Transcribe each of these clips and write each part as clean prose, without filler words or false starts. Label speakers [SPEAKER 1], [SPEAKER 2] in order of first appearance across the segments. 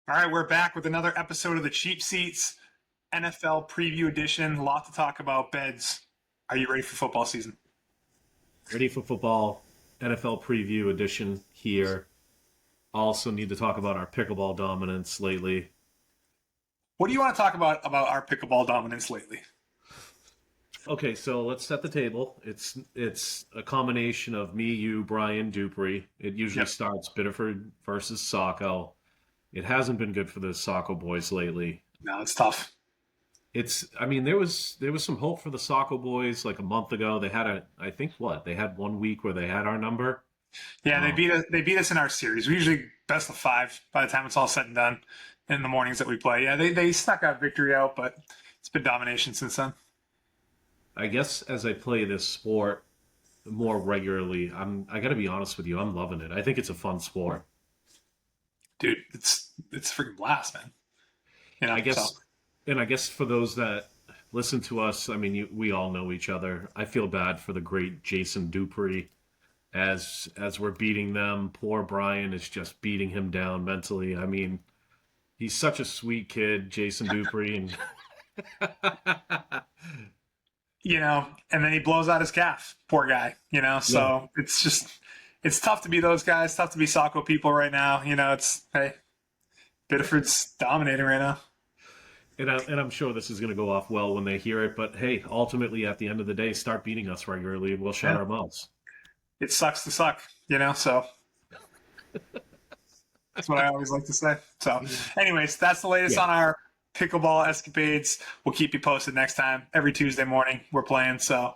[SPEAKER 1] All right, we're back with another episode of the Cheap Seats NFL Preview Edition. A lot to talk about. Beds, are you ready for football season?
[SPEAKER 2] Ready for football, NFL preview edition here. Also need to talk about our pickleball dominance lately.
[SPEAKER 1] What do you want to talk about our pickleball dominance lately?
[SPEAKER 2] Okay, so let's set the table. It's a combination of me, you, Brian, Dupree. It usually
[SPEAKER 1] Yep.
[SPEAKER 2] starts Biddeford versus Saco. It hasn't been good for the Saco boys lately.
[SPEAKER 1] No, it's tough.
[SPEAKER 2] I mean, there was some hope for the Saco boys like a month ago. I think they had 1 week where they had our number.
[SPEAKER 1] Yeah, they
[SPEAKER 2] Um,
[SPEAKER 1] beat us. They beat us in our series. We usually best of five by the time it's all said and done in the mornings that we play. Yeah, they snuck that victory out, but it's been domination since then.
[SPEAKER 2] I guess as I play this sport more regularly, I got to be honest with you, I'm loving it. I think it's a fun sport.
[SPEAKER 1] Dude, it's a freaking blast, man.
[SPEAKER 2] I
[SPEAKER 1] So
[SPEAKER 2] guess, and I guess for those that listen to us, I mean, we all know each other. I feel bad for the great Jason Dupree as we're beating them. Poor Brian is just beating him down mentally. I mean, he's such a sweet kid, Jason Dupree, and
[SPEAKER 1] and then he blows out his calf. Poor guy.
[SPEAKER 2] yeah,
[SPEAKER 1] So it's tough to be those guys. Tough to be Saco people right now. It's hey, Biddeford's dominating right now.
[SPEAKER 2] and I'm sure this is going to go off well when they hear it. But hey, ultimately, at the end of the day, start beating us regularly, and we'll shut
[SPEAKER 1] Yeah,
[SPEAKER 2] our mouths.
[SPEAKER 1] it sucks to suck. So that's what I always like to say. So, anyways, that's the latest
[SPEAKER 2] Yeah,
[SPEAKER 1] on our pickleball escapades. We'll keep you posted next time. Every Tuesday morning we're playing, so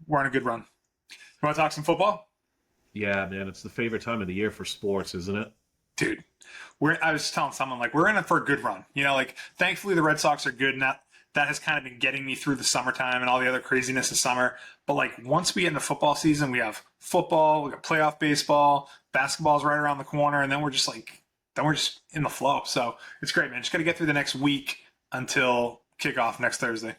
[SPEAKER 1] we're on a good run. You want to talk some football?
[SPEAKER 2] yeah, man, it's the favorite time of the year for sports, isn't it?
[SPEAKER 1] Dude, I was telling someone like we're in it for a good run. Like thankfully the Red Sox are good, and that has kind of been getting me through the summertime and all the other craziness of summer. But like once we get into football season, we have football, we got playoff baseball, basketball's right around the corner, and then we're just in the flow. So it's great, man. Just got to get through the next week until kickoff next Thursday.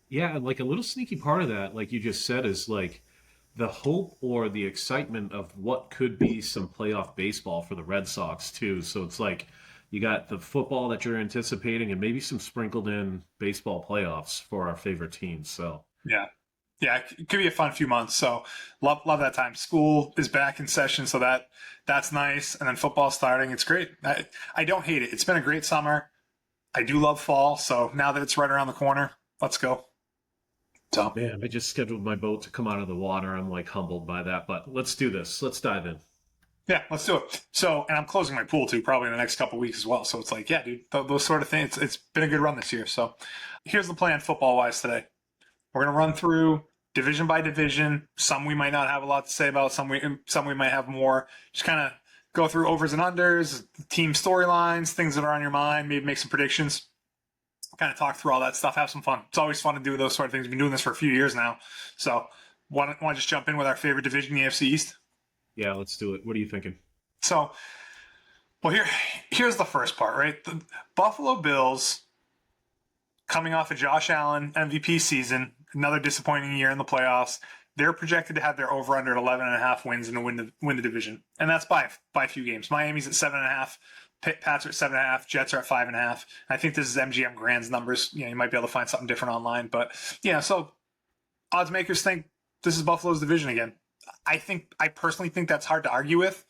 [SPEAKER 2] Yeah, like a little sneaky part of that, like you just said, is like the hope or the excitement of what could be some playoff baseball for the Red Sox too. So it's like you got the football that you're anticipating and maybe some sprinkled in baseball playoffs for our favorite teams. So
[SPEAKER 1] Yeah. Yeah, it could be a fun few months. So love that time. School is back in session, so that's nice. And then football starting. It's great. I don't hate it. It's been a great summer. I do love fall. So now that it's right around the corner, let's go. So
[SPEAKER 2] man, I just scheduled my boat to come out of the water. I'm like humbled by that, but let's do this. Let's dive in.
[SPEAKER 1] yeah, let's do it. So and I'm closing my pool too, probably in the next couple of weeks as well. So it's like, yeah, dude, those sort of things. It's been a good run this year. So here's the plan football wise today. We're gonna run through division by division. Some we might not have a lot to say about. Some we might have more. Just kind of go through overs and unders, team storylines, things that are on your mind. Maybe make some predictions. Kind of talk through all that stuff. Have some fun. It's always fun to do those sort of things. We've been doing this for a few years now. So want to just jump in with our favorite division, the AFC East.
[SPEAKER 2] Yeah, let's do it. What are you thinking?
[SPEAKER 1] So well here's the first part, right? The Buffalo Bills coming off a Josh Allen MVP season, another disappointing year in the playoffs. They're projected to have their over under 11.5 wins and to win the division, and that's by a few games. Miami's at 7.5, Pats are at 7.5, Jets are at 5.5. I think this is MGM Grand's numbers. You might be able to find something different online, but yeah. So odds makers think this is Buffalo's division again. I personally think that's hard to argue with.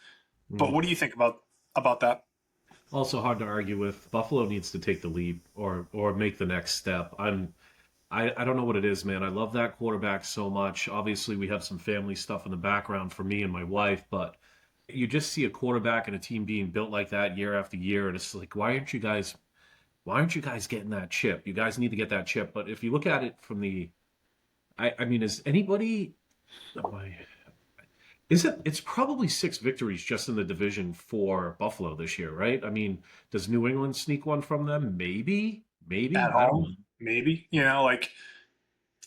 [SPEAKER 1] But
[SPEAKER 2] Mm.
[SPEAKER 1] what do you think about that?
[SPEAKER 2] Also hard to argue with. Buffalo needs to take the lead or make the next step. I don't know what it is, man. I love that quarterback so much. Obviously, we have some family stuff in the background for me and my wife, but you just see a quarterback and a team being built like that year after year, and it's like, why aren't you guys getting that chip? You guys need to get that chip. But if you look at it from I mean, is anybody? Is it? It's probably six victories just in the division for Buffalo this year, right? I mean, does New England sneak one from them? Maybe.
[SPEAKER 1] At
[SPEAKER 2] I don't know.
[SPEAKER 1] home, maybe. Like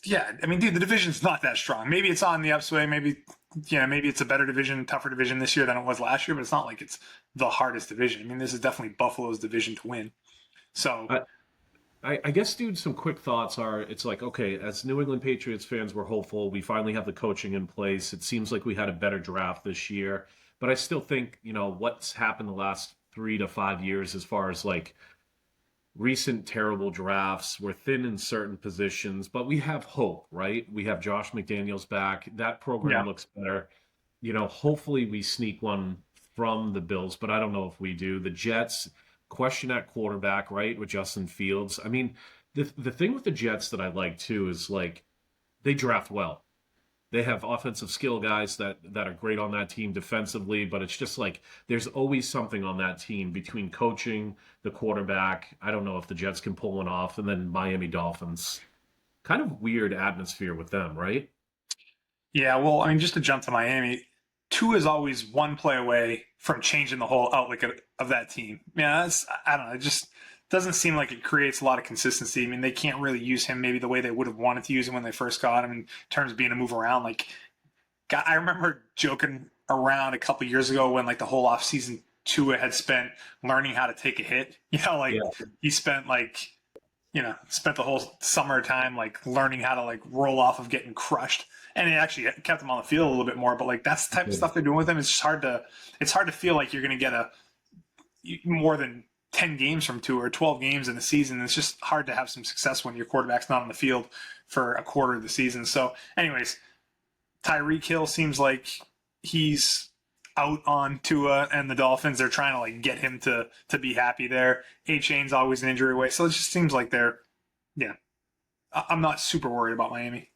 [SPEAKER 1] yeah. I mean, dude, the division's not that strong. Maybe it's on the upswing. Maybe it's a better division, tougher division this year than it was last year. But it's not like it's the hardest division. I mean, this is definitely Buffalo's division to win. So
[SPEAKER 2] I, I guess, dude, some quick thoughts are it's like, okay, as New England Patriots fans, we're hopeful. We finally have the coaching in place. It seems like we had a better draft this year. But I still think, what's happened the last 3 to 5 years as far as like recent terrible drafts. We're thin in certain positions, but we have hope, right? We have Josh McDaniels back. That program
[SPEAKER 1] Yeah.
[SPEAKER 2] looks better. Hopefully we sneak one from the Bills, but I don't know if we do. The Jets, question at quarterback, right, with Justin Fields. I mean, the thing with the Jets that I like too is like they draft well. They have offensive skill guys that are great on that team defensively, but it's just like there's always something on that team between coaching, the quarterback. I don't know if the Jets can pull one off, and then Miami Dolphins. Kind of weird atmosphere with them, right?
[SPEAKER 1] Yeah, well, I mean, just to jump to Miami, two is always one play away from changing the whole outlook of that team. Yeah, I don't know. It just doesn't seem like it creates a lot of consistency. I mean, they can't really use him maybe the way they would have wanted to use him when they first got him in terms of being a move around. Like, I remember joking around a couple years ago when like the whole offseason Tua had spent learning how to take a hit. Like
[SPEAKER 2] Yeah.
[SPEAKER 1] he spent like spent the whole summertime like learning how to like roll off of getting crushed, and it actually kept him on the field a little bit more. But like that's the type of stuff they're doing with him. It's just it's hard to feel like you're going to get more than 10 games from 2 or 12 games in the season. It's just hard to have some success when your quarterback's not on the field for a quarter of the season. So anyways, Tyreek Hill seems like he's out on Tua and the Dolphins. They're trying to like get him to be happy there. A-Chain's always an injury away. So it just seems like I'm not super worried about Miami.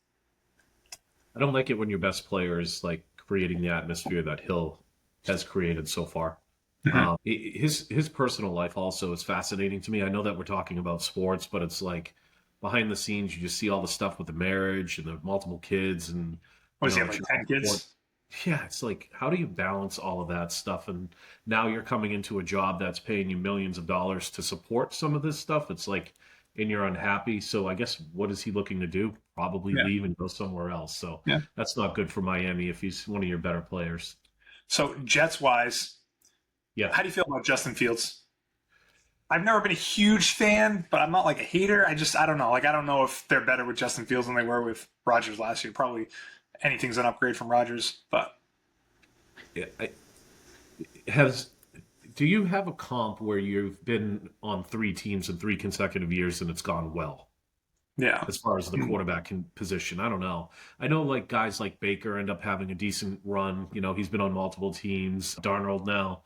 [SPEAKER 2] I don't like it when your best player is like creating the atmosphere that Hill has created so far.
[SPEAKER 1] Mm-hmm.
[SPEAKER 2] His personal life also is fascinating to me. I know that we're talking about sports, but it's like behind the scenes, you just see all the stuff with the marriage and the multiple kids and
[SPEAKER 1] What does he have, like 10 kids?
[SPEAKER 2] Yeah, it's like, how do you balance all of that stuff? And now you're coming into a job that's paying you millions of dollars to support some of this stuff. It's like, and you're unhappy. So I guess what is he looking to do? Probably
[SPEAKER 1] Yeah.
[SPEAKER 2] leave and go somewhere else. So
[SPEAKER 1] Yeah.
[SPEAKER 2] that's not good for Miami if he's one of your better players.
[SPEAKER 1] So Jets wise,
[SPEAKER 2] Yeah.
[SPEAKER 1] how do you feel about Justin Fields? I've never been a huge fan, but I'm not like a hater. I don't know. Like, I don't know if they're better with Justin Fields than they were with Rodgers last year. Probably anything's an upgrade from Rodgers, but
[SPEAKER 2] Yeah, has do you have a comp where you've been on 3 teams in 3 consecutive years and it's gone well
[SPEAKER 1] yeah.
[SPEAKER 2] as far as the quarterback position? I don't know. I know like guys like Baker end up having a decent run. He's been on multiple teams. Darnold now,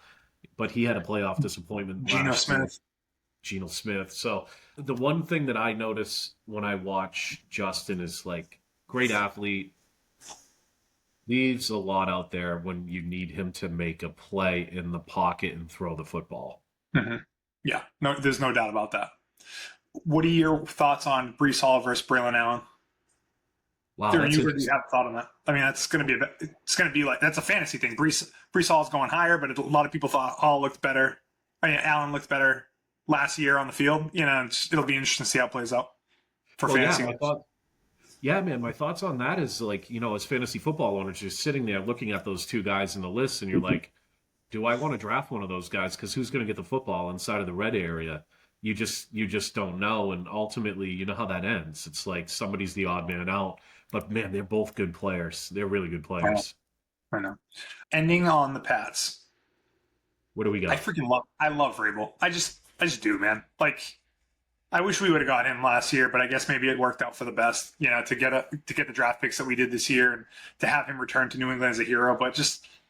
[SPEAKER 2] but he had a playoff disappointment
[SPEAKER 1] Geno
[SPEAKER 2] last year.
[SPEAKER 1] Smith.
[SPEAKER 2] Geno Smith. So the one thing that I notice when I watch Justin is like great athlete, leaves a lot out there when you need him to make a play in the pocket and throw the football.
[SPEAKER 1] Mm-hmm. Yeah, no, there's no doubt about that. What are your thoughts on Brees Hall versus Braylon Allen?
[SPEAKER 2] Wow,
[SPEAKER 1] Do
[SPEAKER 2] that's
[SPEAKER 1] you really have a thought on that? I mean, that's going to be like that's a fantasy thing. Brees Hall's going higher, but a lot of people thought Hall looked better. I mean, Allen looked better last year on the field. It'll be interesting to see how it plays out for fantasy.
[SPEAKER 2] Yeah, man, my thoughts on that is like, as fantasy football owners, you're sitting there looking at those 2 guys in the list and you're like, do I want to draft one of those guys? Because who's going to get the football inside of the red area? You just don't know. And ultimately, you know how that ends. It's like somebody's the odd man out. But man, they're both good players. They're really good players.
[SPEAKER 1] I know. Ending on the Pats.
[SPEAKER 2] What do we got?
[SPEAKER 1] I love Vrabel. I just do, man. Like, I wish we would have got him last year, but I guess maybe it worked out for the best, to get the draft picks that we did this year and to have him return to New England as a hero. But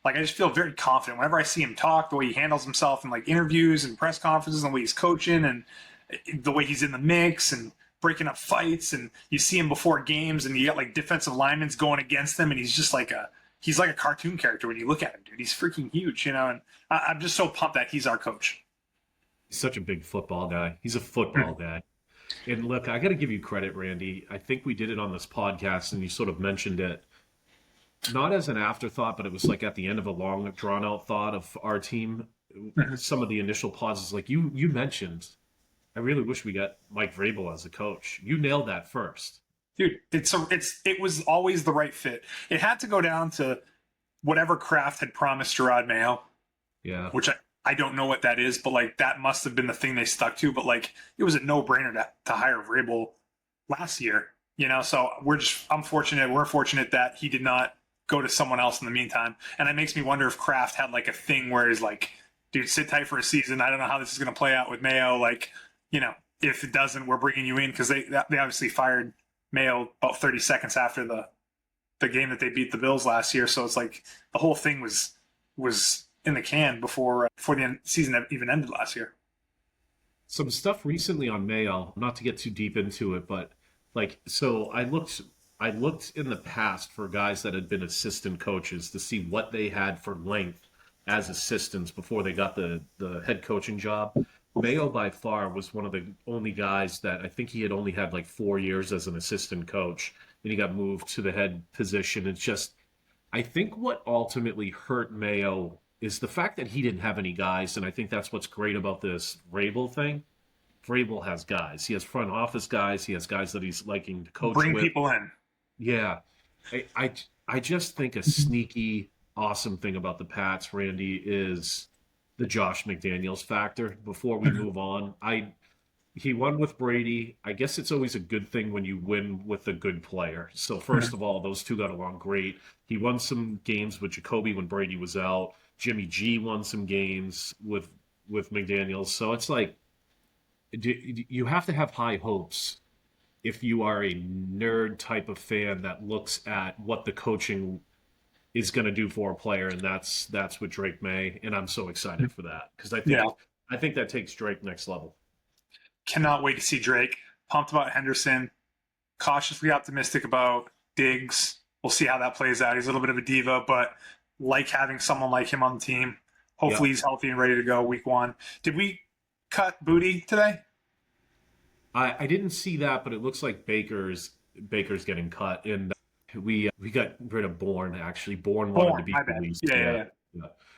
[SPEAKER 1] I just feel very confident whenever I see him talk, the way he handles himself in like interviews and press conferences, and the way he's coaching and the way he's in the mix and breaking up fights. And you see him before games, and you got like defensive linemen going against him, and he's just like a cartoon character when you look at him, dude. He's freaking huge, And I'm just so pumped that he's our coach.
[SPEAKER 2] He's such a big football guy. He's a football guy. And look, I got to give you credit, Randy. I think we did it on this podcast, and you sort of mentioned it, not as an afterthought, but it was like at the end of a long, drawn-out thought of our team. Some of the initial pauses, like you mentioned, I really wish we got Mike Vrabel as a coach. You nailed that first.
[SPEAKER 1] Dude, it was always the right fit. It had to go down to whatever Kraft had promised Gerard Mayo.
[SPEAKER 2] Yeah.
[SPEAKER 1] Which I don't know what that is, but like that must have been the thing they stuck to. But like it was a no-brainer to hire Vrabel last year, So we're fortunate that he did not go to someone else in the meantime. And it makes me wonder if Kraft had like a thing where he's like, dude, sit tight for a season. I don't know how this is going to play out with Mayo. Like, if it doesn't, we're bringing you in, because they obviously fired Mayo about 30 seconds after the game that they beat the Bills last year. So it's like the whole thing was in the can before the season even ended last year.
[SPEAKER 2] Some stuff recently on Mayo, not to get too deep into it, but so I looked in the past for guys that had been assistant coaches to see what they had for length as assistants before they got the head coaching job. Mayo by far was one of the only guys that I think he had only had like 4 years as an assistant coach, and he got moved to the head position. It's just, I think what ultimately hurt Mayo is the fact that he didn't have any guys, and I think that's what's great about this Vrabel thing. Vrabel has guys. He has front office guys. He has guys that he's liking to coach
[SPEAKER 1] Bring
[SPEAKER 2] with.
[SPEAKER 1] people in.
[SPEAKER 2] Yeah. I just think a sneaky, awesome thing about the Pats, Randy, is the Josh McDaniels factor. Before we move on, he won with Brady. I guess it's always a good thing when you win with a good player. So first of all, those two got along great. He won some games with Jacoby when Brady was out. Jimmy G won some games with McDaniels. So it's like, you have to have high hopes if you are a nerd type of fan that looks at what the coaching is going to do for a player, and that's with Drake May, and I'm so excited for that because I think that takes Drake next level.
[SPEAKER 1] Cannot wait to see Drake. Pumped about Henderson. Cautiously optimistic about Diggs. We'll see how that plays out. He's a little bit of a diva, but like having someone like him on the team. Hopefully he's healthy and ready to go week 1. Did we cut Booty today?
[SPEAKER 2] I didn't see that, but it looks like Baker's getting cut, and we got rid of Bourne. Actually, Bourne wanted to be released.
[SPEAKER 1] Yeah.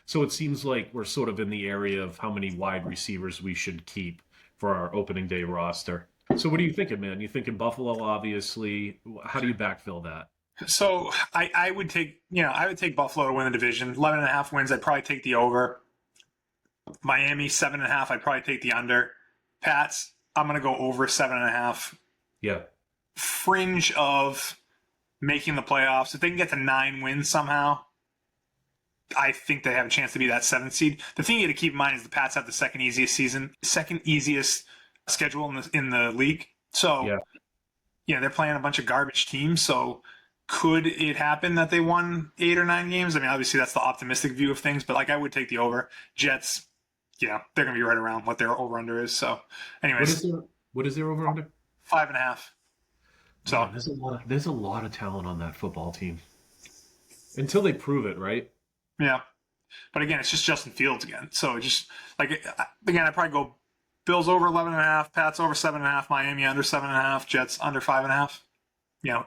[SPEAKER 2] So it seems like we're sort of in the area of how many wide receivers we should keep for our opening day roster. So what are you thinking, man? You thinking Buffalo, obviously. How do you backfill that?
[SPEAKER 1] So I would take Buffalo to win the division. 11.5 wins. I'd probably take the over. Miami 7.5. I'd probably take the under. Pats, I'm going to go over 7.5.
[SPEAKER 2] Yeah.
[SPEAKER 1] Fringe of making the playoffs. If they can get to 9 wins somehow, I think they have a chance to be that 7th seed. The thing you got to keep in mind is the Pats have the second easiest schedule in the league. So, they're playing a bunch of garbage teams. So, could it happen that they won 8 or 9 games? I mean, obviously that's the optimistic view of things, but I would take the over. Jets, they're going to be right around what their over-under is. So, anyways.
[SPEAKER 2] What is their over-under?
[SPEAKER 1] 5.5. So
[SPEAKER 2] man, there's a lot of talent on that football team. Until they prove it, right?
[SPEAKER 1] Yeah. But again, it's just Justin Fields again. So just again, I'd probably go Bills over 11.5, Pats over 7.5, Miami under 7.5, Jets under 5.5.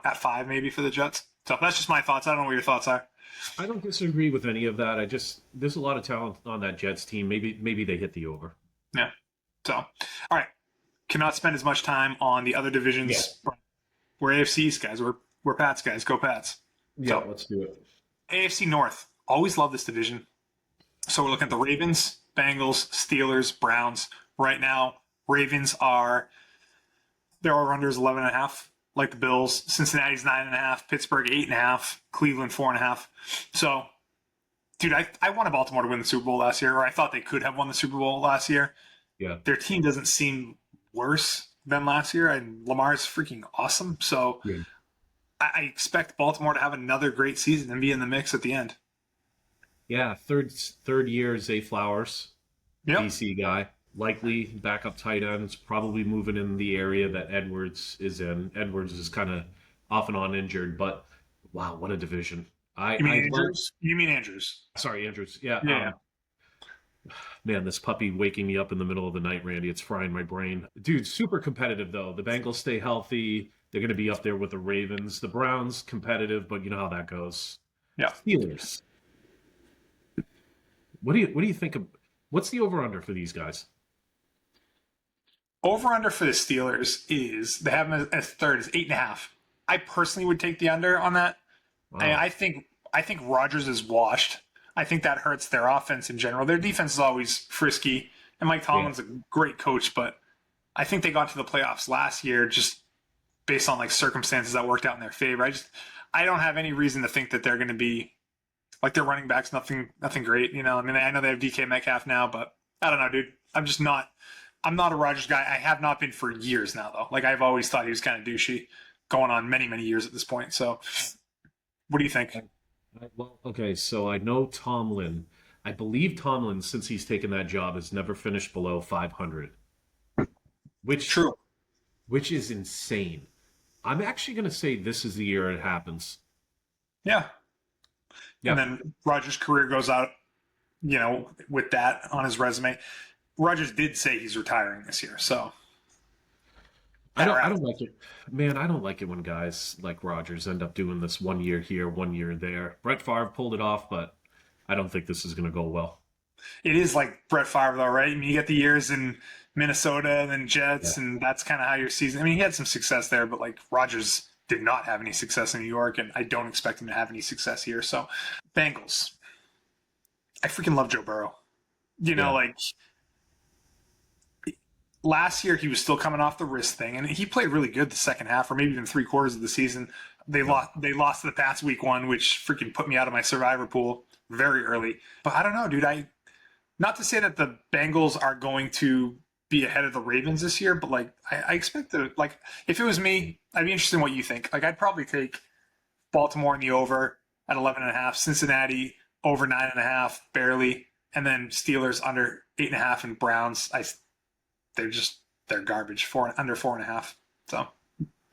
[SPEAKER 1] At 5 maybe for the Jets. So that's just my thoughts. I don't know what your thoughts are.
[SPEAKER 2] I don't disagree with any of that. There's a lot of talent on that Jets team. Maybe they hit the over.
[SPEAKER 1] Yeah. So, all right. Cannot spend as much time on the other divisions. Yeah. We're AFC East guys. We're Pats guys. Go Pats.
[SPEAKER 2] Yeah, let's do it.
[SPEAKER 1] AFC North. Always love this division. So we're looking at the Ravens, Bengals, Steelers, Browns. Right now, Ravens their over-under is 11.5, like the Bills. Cincinnati's 9.5, Pittsburgh 8.5, Cleveland 4.5. So, dude, I wanted Baltimore to win the Super Bowl last year, or I thought they could have won the Super Bowl last year.
[SPEAKER 2] Yeah.
[SPEAKER 1] Their team doesn't seem worse than last year, and Lamar's freaking awesome. So I expect Baltimore to have another great season and be in the mix at the end.
[SPEAKER 2] Yeah, third year Zay Flowers, DC guy. Likely backup tight ends, probably moving in the area that Edwards is in. Edwards is kind of off and on injured, but wow, what a division.
[SPEAKER 1] You mean Andrews? You mean Andrews?
[SPEAKER 2] Sorry, Andrews. Yeah. Man, this puppy waking me up in the middle of the night, Randy. It's frying my brain. Dude, super competitive, though. The Bengals stay healthy. They're going to be up there with the Ravens. The Browns, competitive, but you know how that goes.
[SPEAKER 1] Yeah.
[SPEAKER 2] Steelers. What do you think of – what's the over-under for these guys?
[SPEAKER 1] Over-under for the Steelers is – they have them as third is 8.5. I personally would take the under on that. Wow. I think Rodgers is washed. I think that hurts their offense in general. Their defense is always frisky, and Mike Tomlin's a great coach, but I think they got to the playoffs last year just based on circumstances that worked out in their favor. I don't have any reason to think that they're going to be Like their running backs, nothing great. I mean, I know they have DK Metcalf now, but I don't know, dude. I'm not a Rodgers guy. I have not been for years now, though. Like I've always thought he was kind of douchey, going on many, many years at this point. So, what do you think?
[SPEAKER 2] Well, okay, so I know Tomlin. I believe Tomlin, since he's taken that job, has never finished below 500, which
[SPEAKER 1] True.
[SPEAKER 2] which is insane. I'm actually going to say this is the year it happens.
[SPEAKER 1] Yeah. And
[SPEAKER 2] Yeah,
[SPEAKER 1] then Rodgers' career goes out, with that on his resume. Rodgers did say he's retiring this year, so
[SPEAKER 2] I don't like it, man. I don't like it when guys like Rodgers end up doing this 1 year here, 1 year there. Brett Favre pulled it off, but I don't think this is going to go well.
[SPEAKER 1] it is like Brett Favre, though, right? I mean, you get the years in Minnesota and then
[SPEAKER 2] Yeah.
[SPEAKER 1] Jets, and that's kind of how your season. I mean, he had some success there, but like Rodgers did not have any success in New York, and I don't expect him to have any success here. So, Bengals. I freaking love Joe Burrow.
[SPEAKER 2] Yeah.
[SPEAKER 1] Like last year he was still coming off the wrist thing, and he played really good the second half, or maybe even 3 quarters of the season. They
[SPEAKER 2] Yeah.
[SPEAKER 1] lost. They lost the past week one, which freaking put me out of my survivor pool very early. But I don't know, dude. Not to say that the Bengals are going to be ahead of the Ravens this year, but like I expect to like if it was me, I'd be interested in what you think. Like I'd probably take Baltimore in the over at 11.5, Cincinnati over 9.5, barely, and then Steelers under 8.5, and Browns. They're garbage, under 4.5. So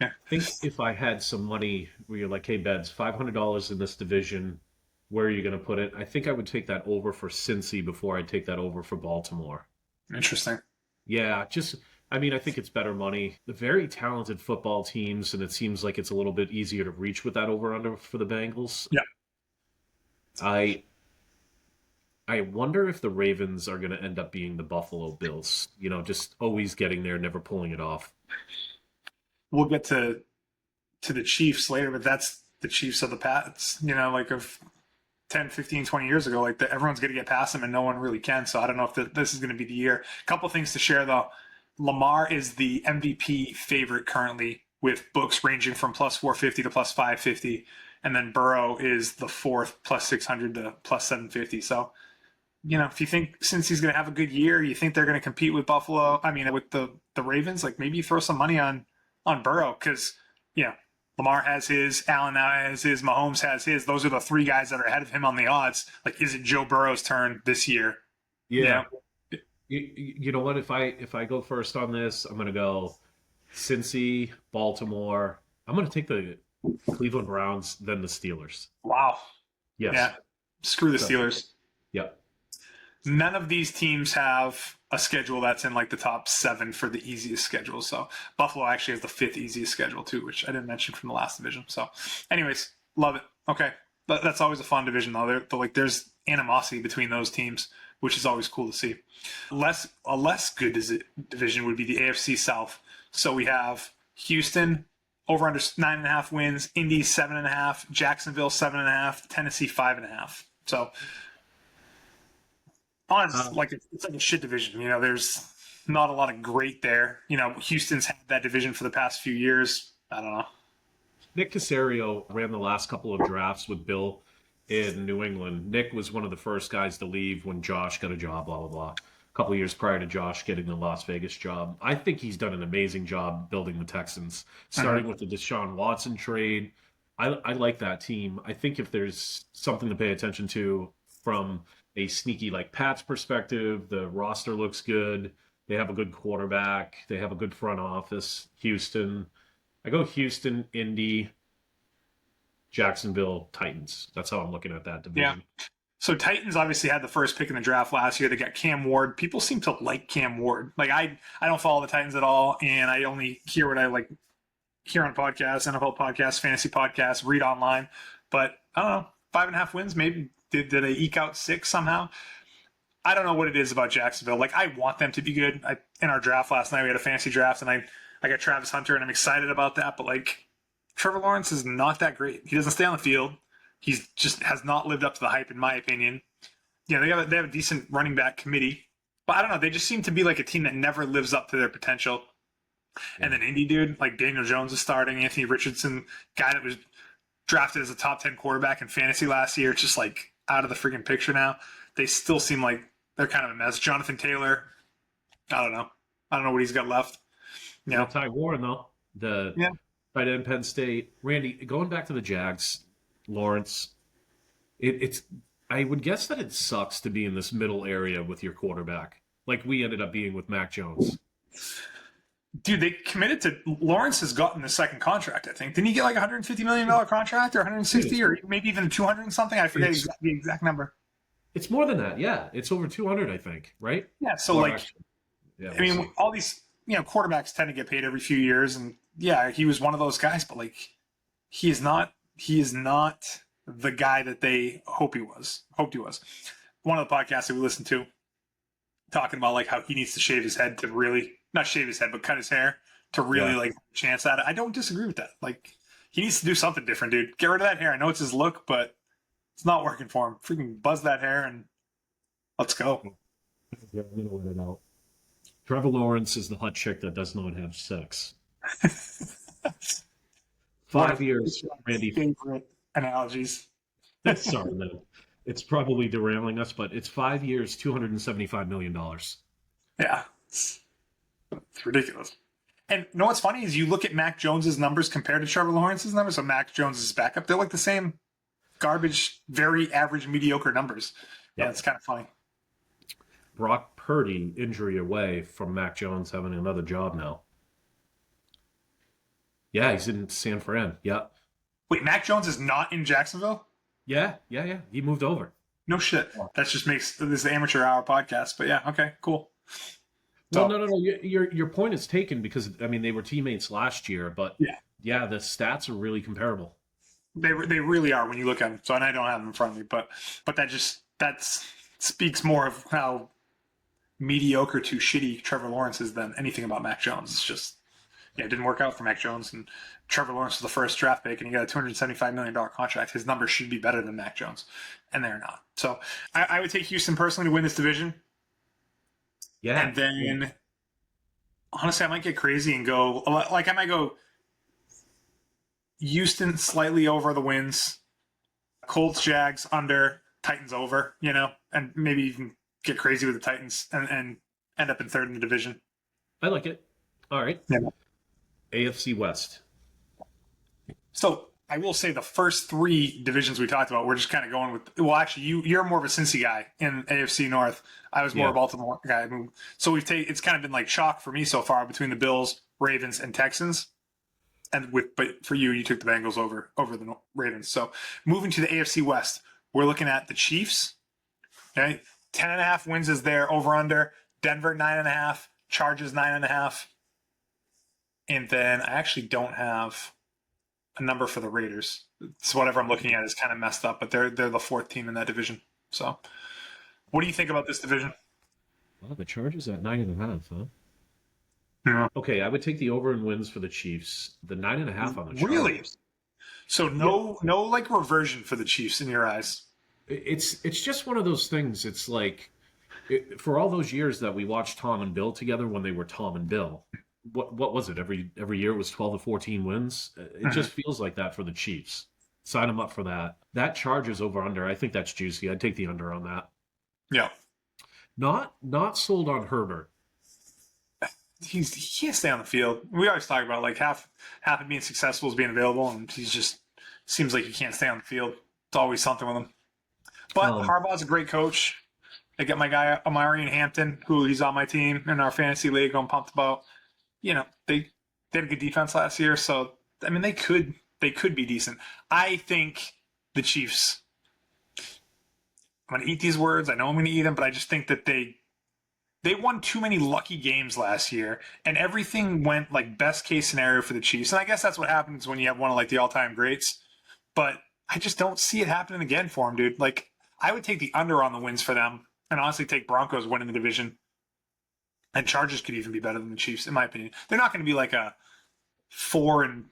[SPEAKER 1] yeah,
[SPEAKER 2] I think if I had some money where you're like, hey, Beds, $500 in this division, where are you going to put it? I think I would take that over for Cincy before I take that over for Baltimore.
[SPEAKER 1] interesting.
[SPEAKER 2] Yeah, I mean, I think it's better money. The very talented football teams, and it seems like it's a little bit easier to reach with that over under for the Bengals.
[SPEAKER 1] Yeah,
[SPEAKER 2] I I wonder if the Ravens are going to end up being the Buffalo Bills. Just always getting there, never pulling it off.
[SPEAKER 1] we'll get to the Chiefs later, but that's the Chiefs of the Pats. Like of 10, 15, 20 years ago, like everyone's going to get past them and no one really can. So I don't know if this is going to be the year. A couple things to share though. Lamar is the MVP favorite currently with books ranging from plus 450 to plus 550. And then Burrow is the fourth plus 600 to plus 750. So, if you think since he's going to have a good year, you think they're going to compete with Buffalo, I mean, with the Ravens, like maybe you throw some money on Burrow because, Lamar has his, Allen now has his, Mahomes has his. Those are the three guys that are ahead of him on the odds. Like, is it Joe Burrow's turn this year?
[SPEAKER 2] Yeah. You know what? If I go first on this, I'm going to go Cincy, Baltimore. I'm going to take the Cleveland Browns, then the Steelers.
[SPEAKER 1] Wow.
[SPEAKER 2] Yes.
[SPEAKER 1] Yeah. Screw the
[SPEAKER 2] So,
[SPEAKER 1] Steelers.
[SPEAKER 2] yep.
[SPEAKER 1] None of these teams have a schedule that's in like the top 7 for the easiest schedule. So Buffalo actually has the 5th easiest schedule too, which I didn't mention from the last division. So, anyways, love it. Okay, that's always a fun division though. There's animosity between those teams, which is always cool to see. A less good division would be the AFC South. So we have Houston over under 9.5 wins, Indy 7.5, Jacksonville 7.5, Tennessee 5.5. So. Honestly, like it's like a shit division. There's not a lot of great there. Houston's had that division for the past few years. I don't know.
[SPEAKER 2] Nick Casario ran the last couple of drafts with Bill in New England. Nick was one of the first guys to leave when Josh got a job, blah, blah, blah. A couple of years prior to Josh getting the Las Vegas job. I think he's done an amazing job building the Texans, starting with the Deshaun Watson trade. I like that team. I think if there's something to pay attention to from a sneaky like Pats perspective, the roster looks good. They have a good quarterback. They have a good front office. Houston. I go Houston, Indy, Jacksonville, Titans. That's how I'm looking at that division.
[SPEAKER 1] Yeah. So Titans obviously had the first pick in the draft last year. They got Cam Ward. People seem to like Cam Ward. Like I don't follow the Titans at all, and I only hear what I like hear on podcasts, NFL podcasts, fantasy podcasts, read online. But I don't know, 5.5 wins maybe. Did they eke out 6 somehow? I don't know what it is about Jacksonville. Like, I want them to be good. In our draft last night, we had a fantasy draft, and I got Travis Hunter, and I'm excited about that. But, like, Trevor Lawrence is not that great. He doesn't stay on the field. He just has not lived up to the hype, in my opinion. They have a decent running back committee. But I don't know. They just seem to be like a team that never lives up to their potential. Yeah. And then Indy, dude, like Daniel Jones is starting. Anthony Richardson, guy that was drafted as a top 10 quarterback in fantasy last year. It's just like, out of the freaking picture now. They still seem like they're kind of a mess. Jonathan Taylor, I don't know. I don't know what he's got left. You know?
[SPEAKER 2] Ty Warren, though, the
[SPEAKER 1] Yeah.
[SPEAKER 2] tight end Penn State. Randy, going back to the Jags, Lawrence, it's I would guess that it sucks to be in this middle area with your quarterback, like we ended up being with Mac Jones.
[SPEAKER 1] Dude, they committed to Lawrence has gotten the second contract, I think. Didn't he get like $150 million contract or 160 or maybe even 200 and something? I forget the exact number.
[SPEAKER 2] It's more than that, yeah. It's over 200, I think, right?
[SPEAKER 1] Yeah, so
[SPEAKER 2] Or
[SPEAKER 1] like,
[SPEAKER 2] actually, yeah,
[SPEAKER 1] I mean, all these, quarterbacks tend to get paid every few years. And yeah, he was one of those guys, but like, he is not the guy that they hoped he was. One of the podcasts that we listened to talking about like how he needs to shave his head to really not shave his head, but cut his hair to really like chance at it. I don't disagree with that. Like he needs to do something different, dude. Get rid of that hair. I know it's his look, but it's not working for him. Freaking buzz that hair and let's go.
[SPEAKER 2] Yeah, I'm gonna let it out. Trevor Lawrence is the hot chick that does not have sex. 5 years, Randy.
[SPEAKER 1] Favorite analogies.
[SPEAKER 2] Sorry, man. It's probably derailing us, but it's 5 years, $275 million.
[SPEAKER 1] Yeah. It's ridiculous. And you know what's funny is you look at Mac Jones's numbers compared to Trevor Lawrence's numbers. So Mac Jones's backup, they're like the same garbage, very average, mediocre numbers. Yeah, it's kind of funny.
[SPEAKER 2] Brock Purdy injury away from Mac Jones having another job now. Yeah, he's in San Fran. Yeah.
[SPEAKER 1] Wait, Mac Jones is not in Jacksonville?
[SPEAKER 2] Yeah. He moved over.
[SPEAKER 1] No shit. That just makes this amateur hour podcast. But yeah, okay, cool.
[SPEAKER 2] Well, no. Your point is taken because I mean they were teammates last year, but yeah, the stats are really comparable.
[SPEAKER 1] They really are when you look at them. So and I don't have them in front of me, but that speaks more of how mediocre to shitty Trevor Lawrence is than anything about Mac Jones. It's just it didn't work out for Mac Jones, and Trevor Lawrence was the first draft pick, and he got a $275 million contract. His numbers should be better than Mac Jones, and they're not. So I would take Houston personally to win this division.
[SPEAKER 2] Yeah.
[SPEAKER 1] And then, honestly, I might get crazy and go, like, I might go Houston slightly over the wins, Colts, Jags under, Titans over, and maybe even get crazy with the Titans and end up in third in the division.
[SPEAKER 2] I like it. All right.
[SPEAKER 1] Yeah.
[SPEAKER 2] AFC West.
[SPEAKER 1] So I will say the first three divisions we talked about, we're just kind of going with. Well, actually, you're more of a Cincy guy in AFC North. I was more a Baltimore guy. So it's kind of been like chalk for me so far between the Bills, Ravens, and Texans. But for you took the Bengals over the Ravens. So moving to the AFC West, we're looking at the Chiefs. Okay, 10.5 wins is there over under. Denver 9.5, Chargers 9.5, and then I actually don't have a number for the Raiders. So whatever I'm looking at is kind of messed up, but they're the fourth team in that division. So, what do you think about this division?
[SPEAKER 2] Well, the Chargers at 9.5, huh?
[SPEAKER 1] Yeah.
[SPEAKER 2] Okay, I would take the over in wins for the Chiefs. The 9.5 on the Chargers.
[SPEAKER 1] Really? So no like reversion for the Chiefs in your eyes.
[SPEAKER 2] It's just one of those things. It's like for all those years that we watched Tom and Bill together when they were Tom and Bill. What was it? Every year it was 12 to 14 wins. It just feels like that for the Chiefs. Sign them up for that. That Chargers over under. I think that's juicy. I'd take the under on that.
[SPEAKER 1] Yeah.
[SPEAKER 2] Not sold on Herbert.
[SPEAKER 1] He can't stay on the field. We always talk about like half of being successful is being available, and he's just seems like he can't stay on the field. It's always something with him. But Harbaugh's a great coach. I got my guy Amari in Hampton, who he's on my team in our fantasy league. I'm pumped about. They had a good defense last year, so I mean they could be decent. I think the Chiefs. I'm gonna eat these words. I know I'm gonna eat them, but I just think that they won too many lucky games last year, and everything went like best case scenario for the Chiefs. And I guess that's what happens when you have one of like the all-time greats. But I just don't see it happening again for them, dude. Like I would take the under on the wins for them, and honestly take Broncos winning the division. And Chargers could even be better than the Chiefs, in my opinion. They're not going to be like a 4-13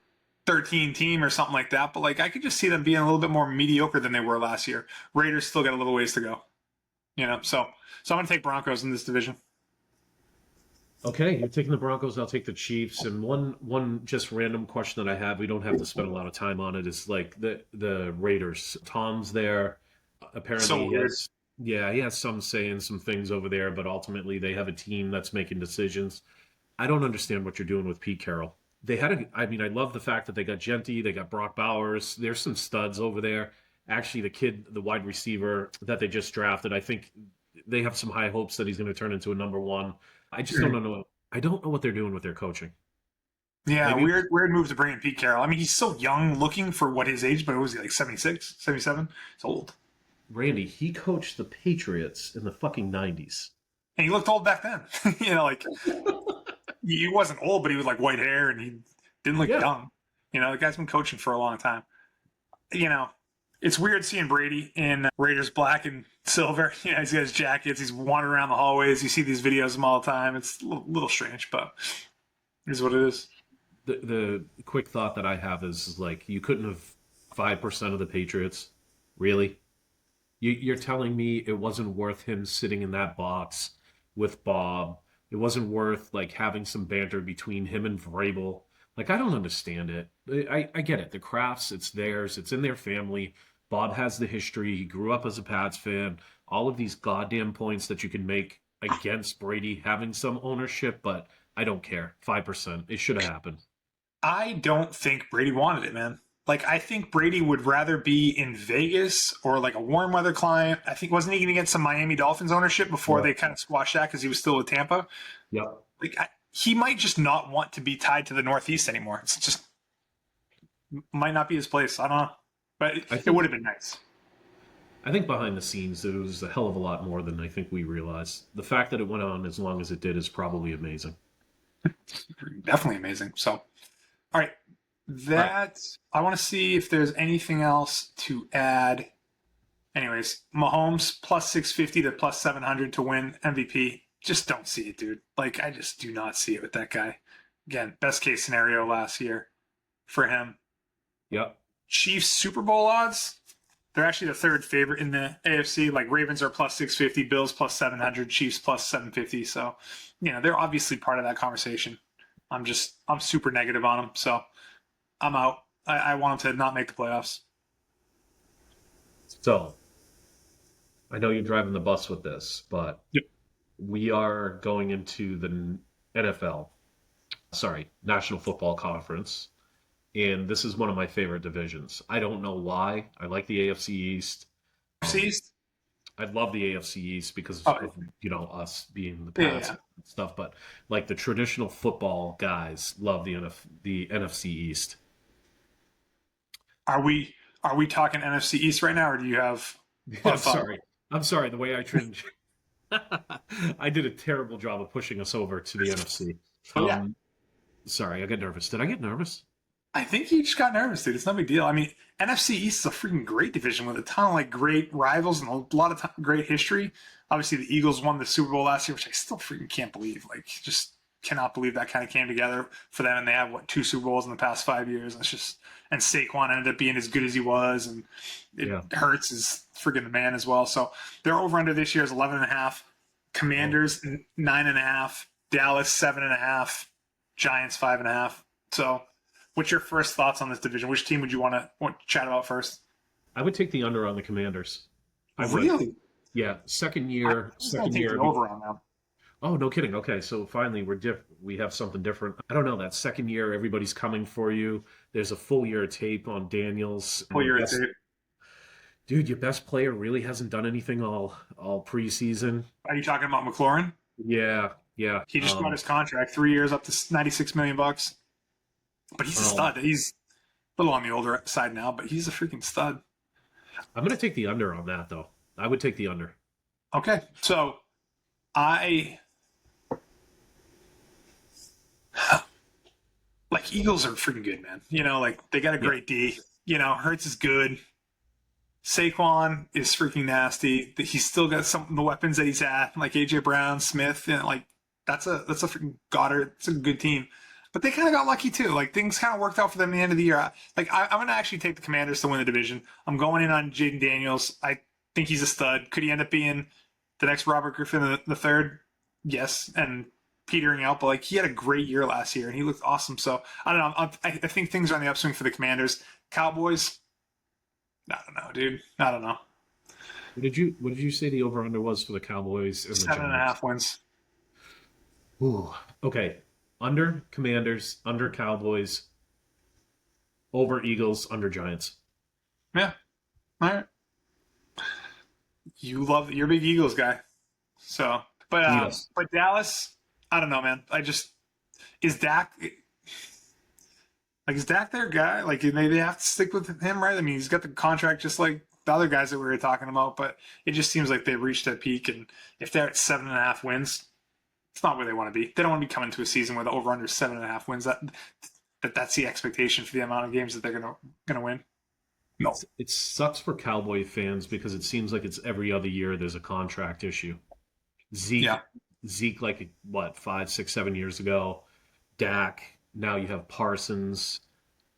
[SPEAKER 1] team or something like that, but like I could just see them being a little bit more mediocre than they were last year. Raiders still got a little ways to go, So I'm going to take Broncos in this division.
[SPEAKER 2] Okay, you're taking the Broncos. I'll take the Chiefs. And one just random question that I have, we don't have to spend a lot of time on it, is like the Raiders. Tom's there. Apparently,
[SPEAKER 1] So weird.
[SPEAKER 2] he has some say in some things over there, but ultimately they have a team that's making decisions. I don't understand what you're doing with Pete Carroll. I mean, I love the fact that they got Genty, they got Brock Bowers. There's some studs over there. Actually, the kid, the wide receiver that they just drafted, I think they have some high hopes that he's going to turn into a number one. I just don't know. I don't know what they're doing with their coaching.
[SPEAKER 1] Yeah,
[SPEAKER 2] Maybe
[SPEAKER 1] weird move to bring in Pete Carroll. I mean, he's so young looking for what his age, but what was he, like 76, 77? He's old.
[SPEAKER 2] Randy, he coached the Patriots in the fucking 90s.
[SPEAKER 1] And he looked old back then. Like he wasn't old, but he was like white hair and he didn't look
[SPEAKER 2] Yeah.
[SPEAKER 1] young. The guy's been coaching for a long time. You know, it's weird seeing Brady in Raiders black and silver. He's got his jackets. He's wandering around the hallways. You see these videos of him all the time. It's a little strange, but it is what it is.
[SPEAKER 2] The quick thought that I have is like, you couldn't have 5% of the Patriots. Really? You're telling me it wasn't worth him sitting in that box with Bob? It wasn't worth like having some banter between him and Vrabel? Like, I don't understand it. I get it. The Crafts, it's theirs. It's in their family. Bob has the history. He grew up as a Pats fan. All of these goddamn points that you can make against Brady having some ownership, but I don't care. 5%. It should have happened.
[SPEAKER 1] I don't think Brady wanted it, man. Like, I think Brady would rather be in Vegas or like a warm weather client. I think wasn't he going to get some Miami Dolphins ownership before
[SPEAKER 2] Yeah.
[SPEAKER 1] they kind of squashed that because he was still with Tampa?
[SPEAKER 2] Yep.
[SPEAKER 1] Like, he might just not want to be tied to the Northeast anymore. It's just might not be his place. I don't know, but
[SPEAKER 2] I
[SPEAKER 1] it would
[SPEAKER 2] think
[SPEAKER 1] have been nice.
[SPEAKER 2] I think behind the scenes it was a hell of a lot more than I think we realized. The fact that it went on as long as it did is probably amazing.
[SPEAKER 1] Definitely amazing. So, all right,
[SPEAKER 2] All right.
[SPEAKER 1] that I want to see if there's anything else to add. Anyways, Mahomes plus 650 to plus 700 to win MVP. Just don't see it, dude. Like, I just do not see it with that guy. Again, best case scenario last year for him.
[SPEAKER 2] Yep.
[SPEAKER 1] Chiefs Super Bowl odds. They're actually the third favorite in the AFC. Like, Ravens are plus 650, Bills plus 700, Chiefs plus 750. So, they're obviously part of that conversation. I'm super negative on them. So I'm out. I want them to not make the playoffs.
[SPEAKER 2] So I know you're driving the bus with this, but
[SPEAKER 1] Yep.
[SPEAKER 2] we are going into the NFL, National Football Conference, and this is one of my favorite divisions. I don't know why. I like the AFC East. Um,
[SPEAKER 1] Seized?
[SPEAKER 2] I love the AFC East because
[SPEAKER 1] Oh,
[SPEAKER 2] of us being the
[SPEAKER 1] yeah,
[SPEAKER 2] Pats
[SPEAKER 1] yeah.
[SPEAKER 2] and stuff, but like the traditional football guys love the NFC East.
[SPEAKER 1] Are we talking NFC East right now, or do you have a
[SPEAKER 2] I'm
[SPEAKER 1] thought?
[SPEAKER 2] sorry. I'm sorry. The way I turned, I did a terrible job of pushing us over to the NFC.
[SPEAKER 1] But yeah,
[SPEAKER 2] Um, Sorry, I got nervous. Did I get nervous?
[SPEAKER 1] I think you just got nervous, dude. It's no big deal. I mean, NFC East is a freaking great division with a ton of like great rivals and a lot of great history. Obviously, the Eagles won the Super Bowl last year, which I still freaking can't believe. Like, just cannot believe that kind of came together for them. And they have two Super Bowls in the past 5 years. And it's just and Saquon ended up being as good as he was, and it
[SPEAKER 2] Yeah.
[SPEAKER 1] hurts is freaking the man as well. So their over under this year is 11.5.
[SPEAKER 2] Oh,
[SPEAKER 1] Commanders 9.5. Dallas 7.5. Giants 5.5. So, what's your first thoughts on this division? Which team would you want to chat about first?
[SPEAKER 2] I would take the under on the Commanders. I would.
[SPEAKER 1] Really?
[SPEAKER 2] Yeah, second
[SPEAKER 1] I
[SPEAKER 2] year,
[SPEAKER 1] was going
[SPEAKER 2] second
[SPEAKER 1] to take
[SPEAKER 2] year.
[SPEAKER 1] the over on them.
[SPEAKER 2] Oh, no kidding. Okay, so finally we have something different. I don't know. That second year, everybody's coming for you. There's a full year of tape on Daniels.
[SPEAKER 1] Full
[SPEAKER 2] And
[SPEAKER 1] year at
[SPEAKER 2] best, dude, your best player really hasn't done anything all preseason.
[SPEAKER 1] Are you talking about McLaurin?
[SPEAKER 2] Yeah, yeah.
[SPEAKER 1] He just got his contract, 3 years, up to 96 million bucks. But he's a
[SPEAKER 2] Um,
[SPEAKER 1] stud. He's a little on the older side now, but he's a freaking stud.
[SPEAKER 2] I'm gonna take the under on that though. I would take the under.
[SPEAKER 1] Okay, so I like Eagles are freaking good, man. Like they got a
[SPEAKER 2] Yeah,
[SPEAKER 1] great D. Hurts is good. Saquon is freaking nasty. He's still got some of the weapons that he's had, like AJ Brown, Smith, and like that's a freaking Goddard. It's a good team. But they kind of got lucky too. Like things kind of worked out for them at the end of the year. I'm going to actually take the Commanders to win the division. I'm going in on Jaden Daniels. I think he's a stud. Could he end up being the next Robert Griffin the third? Yes, and petering out. But like he had a great year last year and he looked awesome. So I don't know. I think things are on the upswing for the Commanders. Cowboys. I don't know, dude. I don't know.
[SPEAKER 2] What did you say the over under was for the Cowboys and the
[SPEAKER 1] Seven and a
[SPEAKER 2] Giants?
[SPEAKER 1] half wins.
[SPEAKER 2] Ooh. Okay. Under Commanders, under Cowboys, over Eagles, under Giants.
[SPEAKER 1] Yeah. All right. You're a big Eagles guy. So,
[SPEAKER 2] Beat us.
[SPEAKER 1] but Dallas, I don't know, man. Is Dak is Dak their guy? Like they have to stick with him, right? I mean, he's got the contract just like the other guys that we were talking about, but it just seems like they've reached that peak. And if they're at 7.5 wins, it's not where they want to be. They don't want to be coming to a season where the over under 7.5 wins. That's the expectation for the amount of games that they're gonna win. No.
[SPEAKER 2] It sucks for Cowboy fans because it seems like it's every other year there's a contract issue. Zeke,
[SPEAKER 1] Yeah.
[SPEAKER 2] Zeke, like what, 5, 6, 7 years ago. Dak. Now you have Parsons.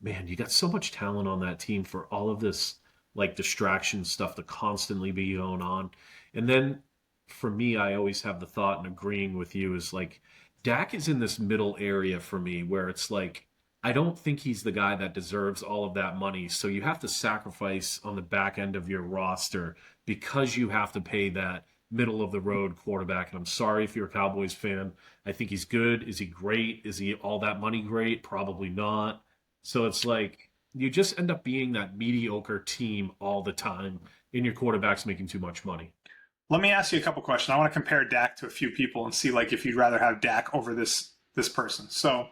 [SPEAKER 2] Man, you got so much talent on that team for all of this like distraction stuff to constantly be going on. And then for me, I always have the thought and agreeing with you is like Dak is in this middle area for me where it's like I don't think he's the guy that deserves all of that money. So you have to sacrifice on the back end of your roster because you have to pay that middle of the road quarterback. And I'm sorry if you're a Cowboys fan. I think he's good. Is he great? Is he all that money great? Probably not. So it's like you just end up being that mediocre team all the time, and your quarterback's making too much money.
[SPEAKER 1] Let me ask you a couple questions. I want to compare Dak to a few people and see like if you'd rather have Dak over this person. So,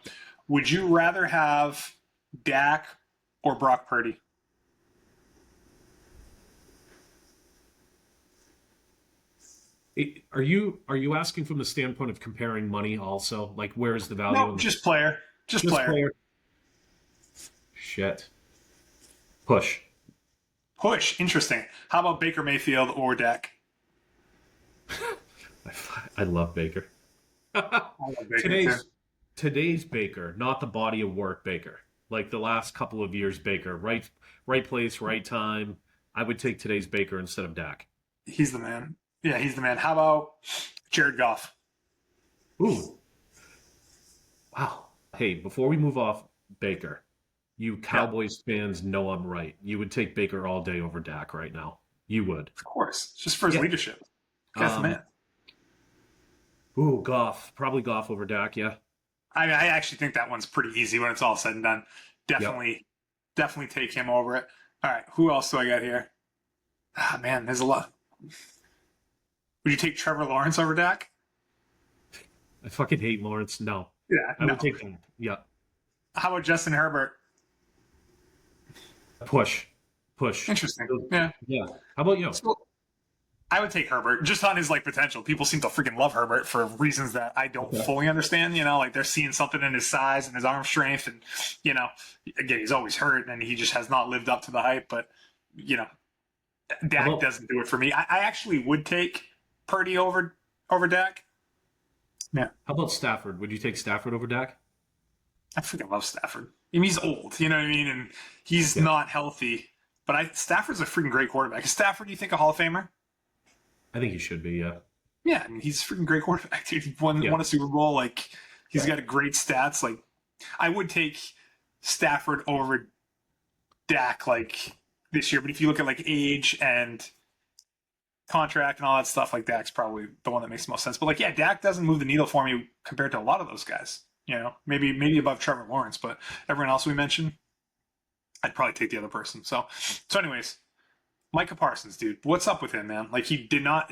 [SPEAKER 1] would you rather have Dak or Brock Purdy?
[SPEAKER 2] Are you asking from the standpoint of comparing money also? Like where is the value
[SPEAKER 1] No,
[SPEAKER 2] in the
[SPEAKER 1] just player. Just
[SPEAKER 2] just
[SPEAKER 1] player.
[SPEAKER 2] player? Shit. Push.
[SPEAKER 1] Push. Interesting. How about Baker Mayfield or Dak?
[SPEAKER 2] I love Baker.
[SPEAKER 1] I love Baker too.
[SPEAKER 2] today's Baker, not the body of work Baker. Like the last couple of years Baker, right place, right time. I would take today's Baker instead of Dak.
[SPEAKER 1] He's the man. Yeah, he's the man. How about Jared Goff?
[SPEAKER 2] Ooh. Wow. Hey, before we move off Baker, you
[SPEAKER 1] Yeah,
[SPEAKER 2] Cowboys fans know I'm right. You would take Baker all day over Dak right now. You would.
[SPEAKER 1] of course. Just for his
[SPEAKER 2] Yeah.
[SPEAKER 1] leadership. Guy's the
[SPEAKER 2] Um,
[SPEAKER 1] man.
[SPEAKER 2] ooh, Goff. Probably Goff over Dak, yeah.
[SPEAKER 1] I actually think that one's pretty easy when it's all said and done.
[SPEAKER 2] Yep.
[SPEAKER 1] Definitely, definitely take him over it. All right, who else do I got here? Ah, man, there's a lot. Would you take Trevor Lawrence over Dak?
[SPEAKER 2] I fucking hate Lawrence. No.
[SPEAKER 1] Yeah,
[SPEAKER 2] I would
[SPEAKER 1] no.
[SPEAKER 2] take that. Yeah.
[SPEAKER 1] How about Justin Herbert?
[SPEAKER 2] Push. Push.
[SPEAKER 1] Interesting. Yeah.
[SPEAKER 2] Yeah. How about you?
[SPEAKER 1] So I would take Herbert just on his like potential. People seem to freaking love Herbert for reasons that I don't
[SPEAKER 2] Okay.
[SPEAKER 1] fully understand. Like they're seeing something in his size and his arm strength, and you know, again, he's always hurt and he just has not lived up to the hype. But you know,
[SPEAKER 2] How
[SPEAKER 1] Dak
[SPEAKER 2] about
[SPEAKER 1] doesn't do it for me. I actually would take Purdy over Dak. Yeah,
[SPEAKER 2] how about Stafford? Would you take Stafford over Dak?
[SPEAKER 1] I freaking love Stafford. I mean, he's old, you know what I mean, and he's
[SPEAKER 2] Yeah.
[SPEAKER 1] not healthy. But Stafford's a freaking great quarterback. Is Stafford, do you think, a Hall of Famer?
[SPEAKER 2] I think he should be, yeah.
[SPEAKER 1] Yeah, I mean, he's a freaking great quarterback, dude. He won
[SPEAKER 2] Yeah.
[SPEAKER 1] won a Super Bowl. Like, he's
[SPEAKER 2] Yeah.
[SPEAKER 1] got great stats. Like, I would take Stafford over Dak, like, this year. But if you look at, like, age and contract and all that stuff, like, Dak's probably the one that makes the most sense. But, like, yeah, Dak doesn't move the needle for me compared to a lot of those guys. Maybe above Trevor Lawrence. But everyone else we mentioned, I'd probably take the other person. So anyways, Micah Parsons, dude, what's up with him, man? Like they did not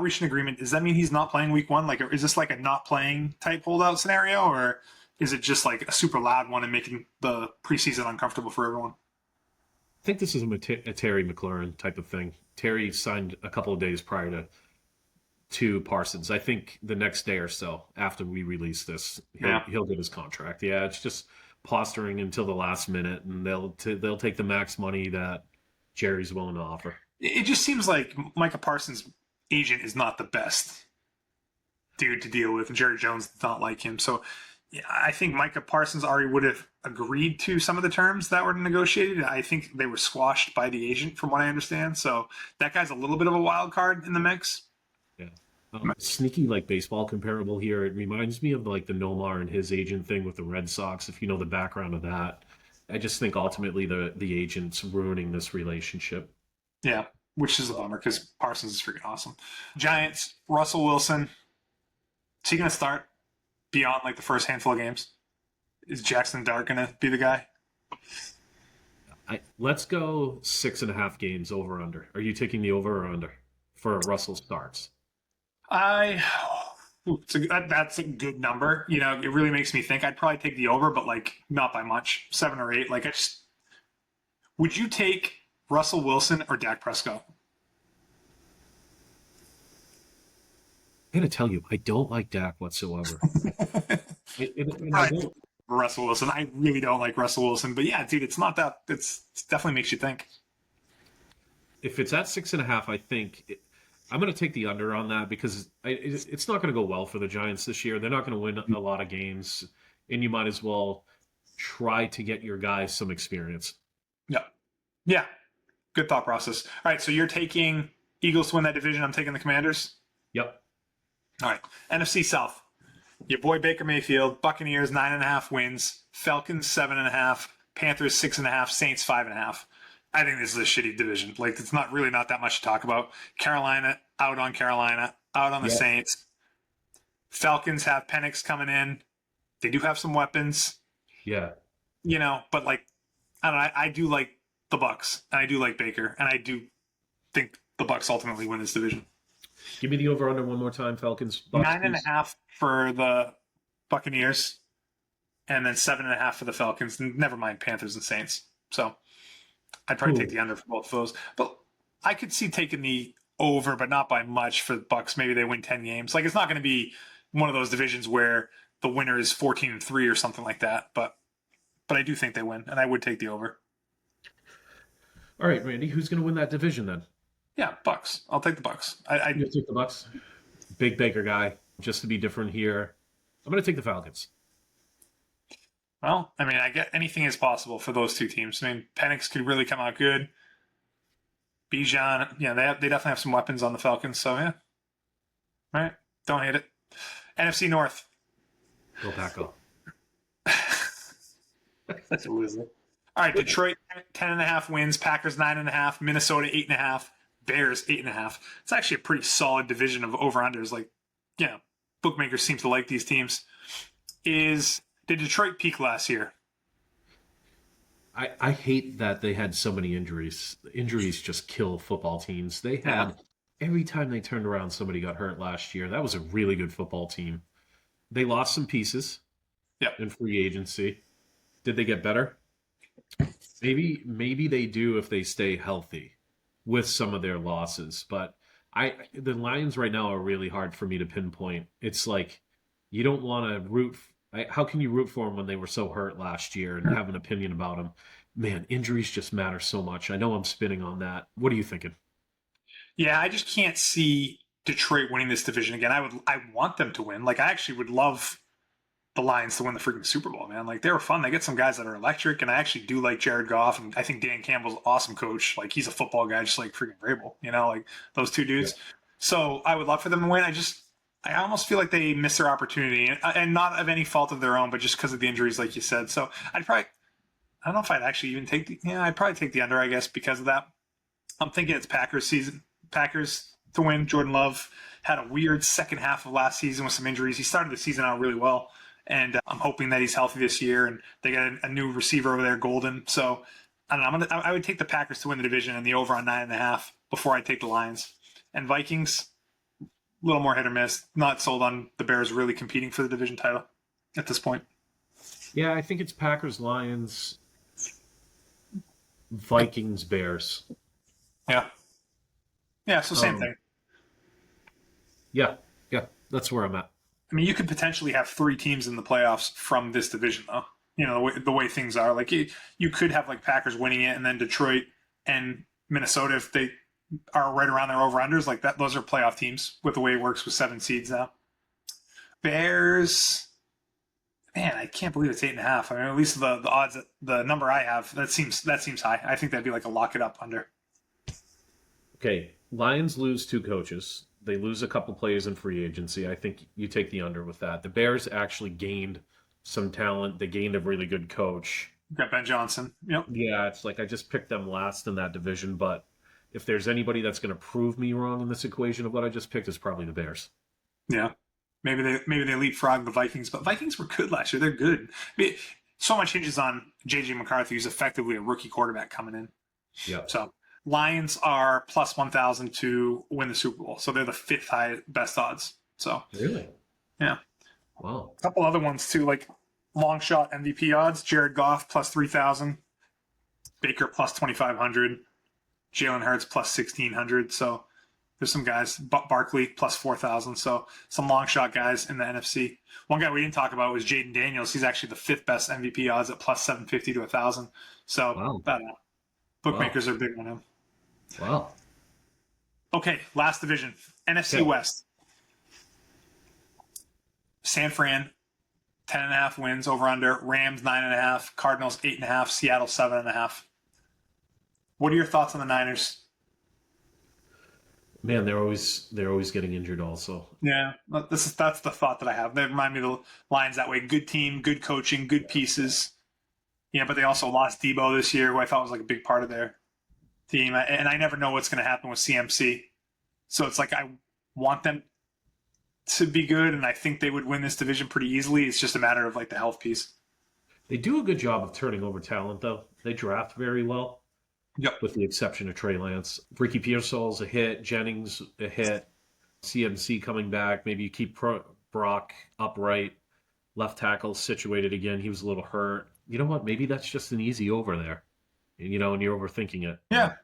[SPEAKER 1] reach an agreement. Does that mean he's not playing week one? Like, is this like a not playing type holdout scenario, or is it just like a super loud one and making the preseason uncomfortable for everyone?
[SPEAKER 2] I think this is a Terry McLaurin type of thing. Terry signed a couple of days prior to Parsons. I think the next day or so after we release this, he'll
[SPEAKER 1] Yeah,
[SPEAKER 2] he'll get his contract. Yeah, it's just posturing until the last minute, and they'll take the max money that Jerry's willing to offer.
[SPEAKER 1] it just seems like Micah Parsons' agent is not the best dude to deal with. Jerry Jones did not like him, so yeah, I think Micah Parsons already would have agreed to some of the terms that were negotiated. I think they were squashed by the agent, from what I understand. So that guy's a little bit of a wild card in the mix.
[SPEAKER 2] Yeah. Sneaky like baseball comparable here. It reminds me of like the Nomar and his agent thing with the Red Sox. If you know the background of that, I just think ultimately the agent's ruining this relationship.
[SPEAKER 1] Yeah. which is a bummer because Parsons is freaking awesome. Giants, Russell Wilson. Is he going to start beyond like the first handful of games? Is Jackson Dart going to be the guy?
[SPEAKER 2] Let's go 6.5 games over under. Are you taking the over or under for Russell starts?
[SPEAKER 1] That's a good number. You know, it really makes me think. I'd probably take the over, but like not by much, 7 or 8. Like would you take Russell Wilson or Dak Prescott?
[SPEAKER 2] I gotta tell you, I don't like Dak whatsoever. I
[SPEAKER 1] Right. Russell Wilson. I really don't like Russell Wilson, but yeah, dude, it's not that. It definitely makes you think.
[SPEAKER 2] if it's at 6.5, I'm going to take the under on that because it's not going to go well for the Giants this year. They're not going to win a lot of games, and you might as well try to get your guys some experience.
[SPEAKER 1] Yeah, yeah, good thought process. All right, so you're taking Eagles to win that division. I'm taking the Commanders.
[SPEAKER 2] Yep.
[SPEAKER 1] All right, NFC South. Your boy Baker Mayfield, Buccaneers 9.5 wins, Falcons 7.5, Panthers 6.5, Saints 5.5. I think this is a shitty division. Like it's not that much to talk about. Carolina, out on the Saints. Falcons have Penix coming in. They do have some weapons.
[SPEAKER 2] Yeah.
[SPEAKER 1] You know, but like I don't know, I do like the Bucs and I do like Baker and I do think the Bucs ultimately win this division.
[SPEAKER 2] Give me the over under one more time, Falcons. Bucs,
[SPEAKER 1] 9.5 for the Buccaneers, and then 7.5 for the Falcons. Never mind Panthers and Saints. So I'd probably take the under for both of those. But I could see taking the over, but not by much for the Bucs. Maybe they win 10 games. Like it's not going to be one of those divisions where the winner is 14-3 or something like that. But I do think they win, and I would take the over.
[SPEAKER 2] All right, Randy, who's going to win that division then?
[SPEAKER 1] Yeah, Bucs. I'll take the Bucs.
[SPEAKER 2] You take the Bucs. Big Baker guy, just to be different here. I'm going to take the Falcons.
[SPEAKER 1] Well, I mean, I get anything is possible for those two teams. I mean, Penix could really come out good. Bijan, yeah, they definitely have some weapons on the Falcons. So yeah, all right, don't hate it. NFC North.
[SPEAKER 2] Go Paco.
[SPEAKER 1] That's a loser. All right, Detroit 10.5 wins, Packers 9.5, Minnesota 8.5. Bears 8.5. It's actually a pretty solid division of over-unders. Like, you know, bookmakers seem to like these teams. Did Detroit peak last year?
[SPEAKER 2] I hate that they had so many injuries. Injuries just kill football teams. They had, every time they turned around, somebody got hurt last year. That was a really good football team. They lost some pieces in free agency. Did they get better? Maybe they do if they stay healthy with some of their losses. But the Lions right now are really hard for me to pinpoint. It's like you don't want to root. How can you root for them when they were so hurt last year and have an opinion about them? Man, injuries just matter so much. I know I'm spinning on that. What are you thinking?
[SPEAKER 1] Yeah, I just can't see Detroit winning this division again. I want them to win. Like I actually would love the Lions to win the freaking Super Bowl, man. Like they were fun. They get some guys that are electric, and I actually do like Jared Goff, and I think Dan Campbell's an awesome coach. Like he's a football guy, just like freaking Vrabel, you know, like those two dudes. Yeah. So I would love for them to win. I almost feel like they missed their opportunity, and not of any fault of their own, but just because of the injuries, like you said. So I don't know if I'd actually even I'd probably take the under, I guess, because of that. I'm thinking it's Packers to win. Jordan Love had a weird second half of last season with some injuries. He started the season out really well. And I'm hoping that he's healthy this year, and they got a new receiver over there, Golden. So I don't know. I would take the Packers to win the division and the over on 9.5 before I take the Lions. And Vikings, a little more hit or miss. Not sold on the Bears really competing for the division title at this point.
[SPEAKER 2] Yeah, I think it's Packers, Lions, Vikings, Bears.
[SPEAKER 1] Yeah. Yeah, so same thing.
[SPEAKER 2] Yeah, that's where I'm at.
[SPEAKER 1] I mean, you could potentially have 3 teams in the playoffs from this division, though. You know, the way things are. Like, you could have, like, Packers winning it, and then Detroit and Minnesota, if they are right around their over-unders, like that, those are playoff teams with the way it works with 7 seeds now. Bears, man, I can't believe it's 8.5. I mean, at least the odds, the number I have, that seems high. I think that'd be like a lock it up under.
[SPEAKER 2] Okay, Lions lose 2 coaches. They lose a couple players in free agency. I think you take the under with that. The Bears actually gained some talent. They gained a really good coach.
[SPEAKER 1] Got Ben Johnson. Yep.
[SPEAKER 2] Yeah, it's like I just picked them last in that division, but if there's anybody that's going to prove me wrong in this equation of what I just picked, it's probably the Bears.
[SPEAKER 1] Yeah. Maybe they leapfrog the Vikings, but Vikings were good last year. They're good. I mean, so much hinges on J.J. McCarthy, who's effectively a rookie quarterback coming in.
[SPEAKER 2] Yeah.
[SPEAKER 1] So Lions are plus 1,000 to win the Super Bowl. So they're the fifth best odds. So
[SPEAKER 2] Really?
[SPEAKER 1] yeah.
[SPEAKER 2] Wow.
[SPEAKER 1] A couple other ones too, like long shot MVP odds. Jared Goff plus 3,000. Baker plus 2,500. Jalen Hurts plus 1,600. So there's some guys. Barkley plus 4,000. So some long shot guys in the NFC. One guy we didn't talk about was Jaden Daniels. He's actually the fifth best MVP odds at plus 750 to 1,000. So
[SPEAKER 2] wow.
[SPEAKER 1] Bookmakers are big on him.
[SPEAKER 2] Wow.
[SPEAKER 1] Okay, last division. NFC West. San Fran, 10.5 wins over under. Rams, 9.5. Cardinals, 8.5. Seattle, 7.5. What are your thoughts on the Niners?
[SPEAKER 2] Man, they're always getting injured also.
[SPEAKER 1] Yeah, that's the thought that I have. They remind me of the Lions that way. Good team, good coaching, good pieces. Yeah, but they also lost Debo this year, who I thought was like a big part of their team. And I never know what's going to happen with CMC. So it's like I want them to be good, and I think they would win this division pretty easily. It's just a matter of like the health piece.
[SPEAKER 2] They do a good job of turning over talent, though. They draft very well.
[SPEAKER 1] Yep.
[SPEAKER 2] With the exception of Trey Lance. Ricky Pearsall's a hit. Jennings a hit. CMC coming back. Maybe you keep Brock upright. Left tackle situated again. He was a little hurt. You know what? Maybe that's just an easy over there. And you're overthinking it.
[SPEAKER 1] Yeah.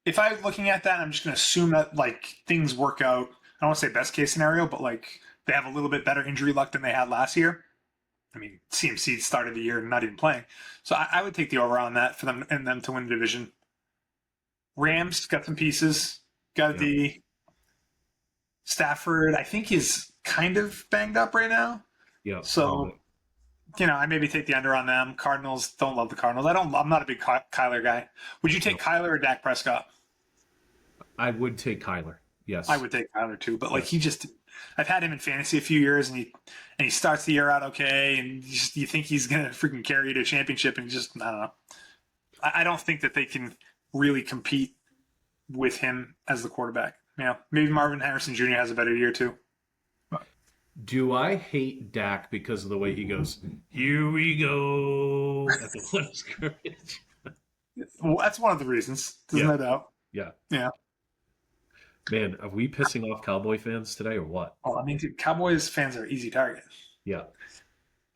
[SPEAKER 1] If I'm looking at that, I'm just going to assume that like things work out. I don't want to say best case scenario, but like they have a little bit better injury luck than they had last year. I mean, CMC started the year not even playing. So I would take the over on that for them and them to win the division. Rams got some pieces. Got the Stafford, I think he's kind of banged up right now.
[SPEAKER 2] Yeah.
[SPEAKER 1] So, I maybe take the under on them. Cardinals, don't love the Cardinals. I'm not a big Kyler guy. Would you take Kyler or Dak Prescott?
[SPEAKER 2] I would take Kyler. Yes.
[SPEAKER 1] I would take Kyler too, but like I've had him in fantasy a few years, and he starts the year out okay, and you think he's gonna freaking carry you to a championship, and I don't know. I don't think that they can really compete with him as the quarterback. Maybe Marvin Harrison Jr. has a better year too.
[SPEAKER 2] Do I hate Dak because of the way he goes, here we go, at the line of scrimmage?
[SPEAKER 1] Well, that's one of the reasons. There's no doubt.
[SPEAKER 2] Yeah.
[SPEAKER 1] Yeah.
[SPEAKER 2] Man, are we pissing off Cowboy fans today or what?
[SPEAKER 1] Oh, I mean, dude, Cowboys fans are easy target.
[SPEAKER 2] Yeah.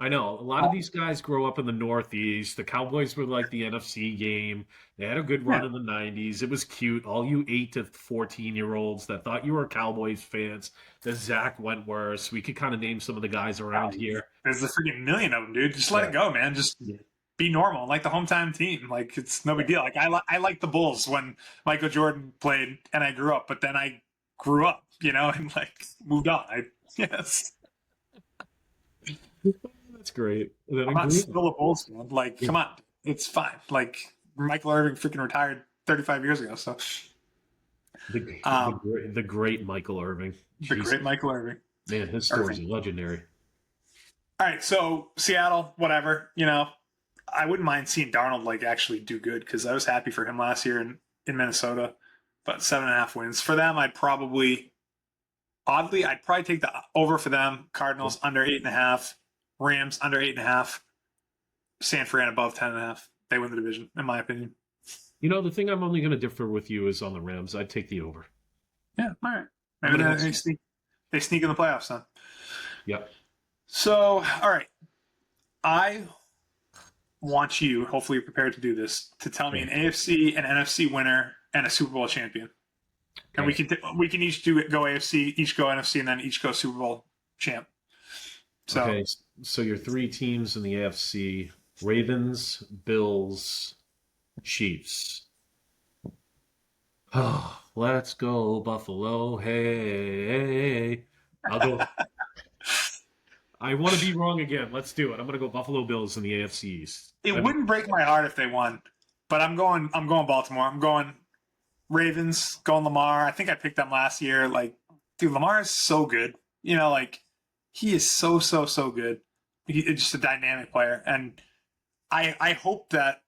[SPEAKER 2] I know. A lot of these guys grow up in the Northeast. The Cowboys were like the NFC game. They had a good run in the 90s. It was cute. All you 8 to 14-year-olds that thought you were Cowboys fans, the Zach Wentworths. We could kind of name some of the guys around here.
[SPEAKER 1] There's a freaking million of them, dude. Just let it go, man. Just be normal. Like the hometown team. Like, it's no big deal. Like, I like the Bulls when Michael Jordan played and I grew up, but then I grew up, and like moved on. Yes.
[SPEAKER 2] That's great.
[SPEAKER 1] I'm not still a Bulls fan. Like, come on. It's fine. Like, Michael Irving freaking retired 35 years ago, so.
[SPEAKER 2] The great Michael Irving.
[SPEAKER 1] The great Michael Irving.
[SPEAKER 2] Man, his stories are legendary.
[SPEAKER 1] All right, so Seattle, whatever. I wouldn't mind seeing Darnold like actually do good because I was happy for him last year in Minnesota. But 7.5 wins for them, I'd probably take the over for them. Cardinals under 8.5, Rams under 8.5, San Fran above 10.5. They win the division, in my opinion.
[SPEAKER 2] The thing I'm only going to differ with you is on the Rams. I'd take the over.
[SPEAKER 1] Yeah, all right. Maybe they sneak in the playoffs then.
[SPEAKER 2] Yep.
[SPEAKER 1] So, all right. I want you, hopefully you're prepared to do this, to tell me an AFC and NFC winner and a Super Bowl champion. And we can each go AFC, each go NFC, and then each go Super Bowl champ.
[SPEAKER 2] So your 3 teams in the AFC: Ravens, Bills, Chiefs. Oh, let's go Buffalo! Hey, I'll go. I want to be wrong again. Let's do it. I'm going to go Buffalo Bills in the AFC East.
[SPEAKER 1] It wouldn't break my heart if they won, but I'm going Baltimore. I'm going Ravens, going Lamar. I think I picked them last year. Like, dude, Lamar is so good. He is so good. He's just a dynamic player. And I hope that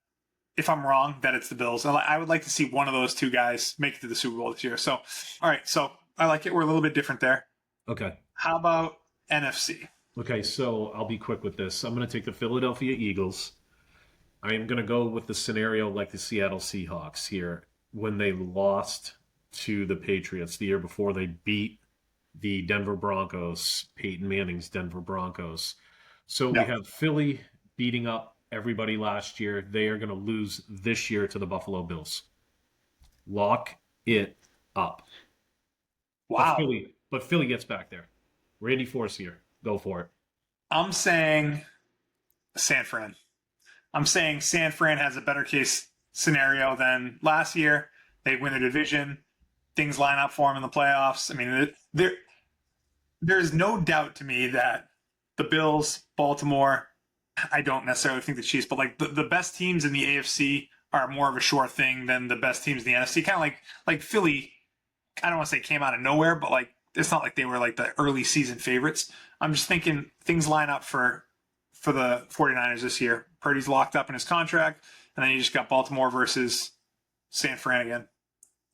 [SPEAKER 1] if I'm wrong, that it's the Bills. I would like to see one of those two guys make it to the Super Bowl this year. So, all right. So I like it. We're a little bit different there.
[SPEAKER 2] Okay.
[SPEAKER 1] How about NFC?
[SPEAKER 2] Okay, so I'll be quick with this. I'm going to take the Philadelphia Eagles. I am going to go with the scenario like the Seattle Seahawks here when they lost to the Patriots the year before. They beat the Denver Broncos, Peyton Manning's Denver Broncos. So we
[SPEAKER 1] No.
[SPEAKER 2] have Philly beating up everybody last year. They are going to lose this year to the Buffalo Bills. Lock it up.
[SPEAKER 1] Wow.
[SPEAKER 2] But Philly gets back there. Randy Forcier, go for it.
[SPEAKER 1] I'm saying San Fran. I'm saying San Fran has a better case scenario than last year. They win the division. Things line up for them in the playoffs. I mean, there's no doubt to me that the Bills, Baltimore, I don't necessarily think the Chiefs, but like the best teams in the AFC are more of a sure thing than the best teams in the NFC. Kind of like Philly, I don't want to say came out of nowhere, but like it's not like they were like the early season favorites. I'm just thinking things line up for the 49ers this year. Purdy's locked up in his contract, and then you just got Baltimore versus San Fran again.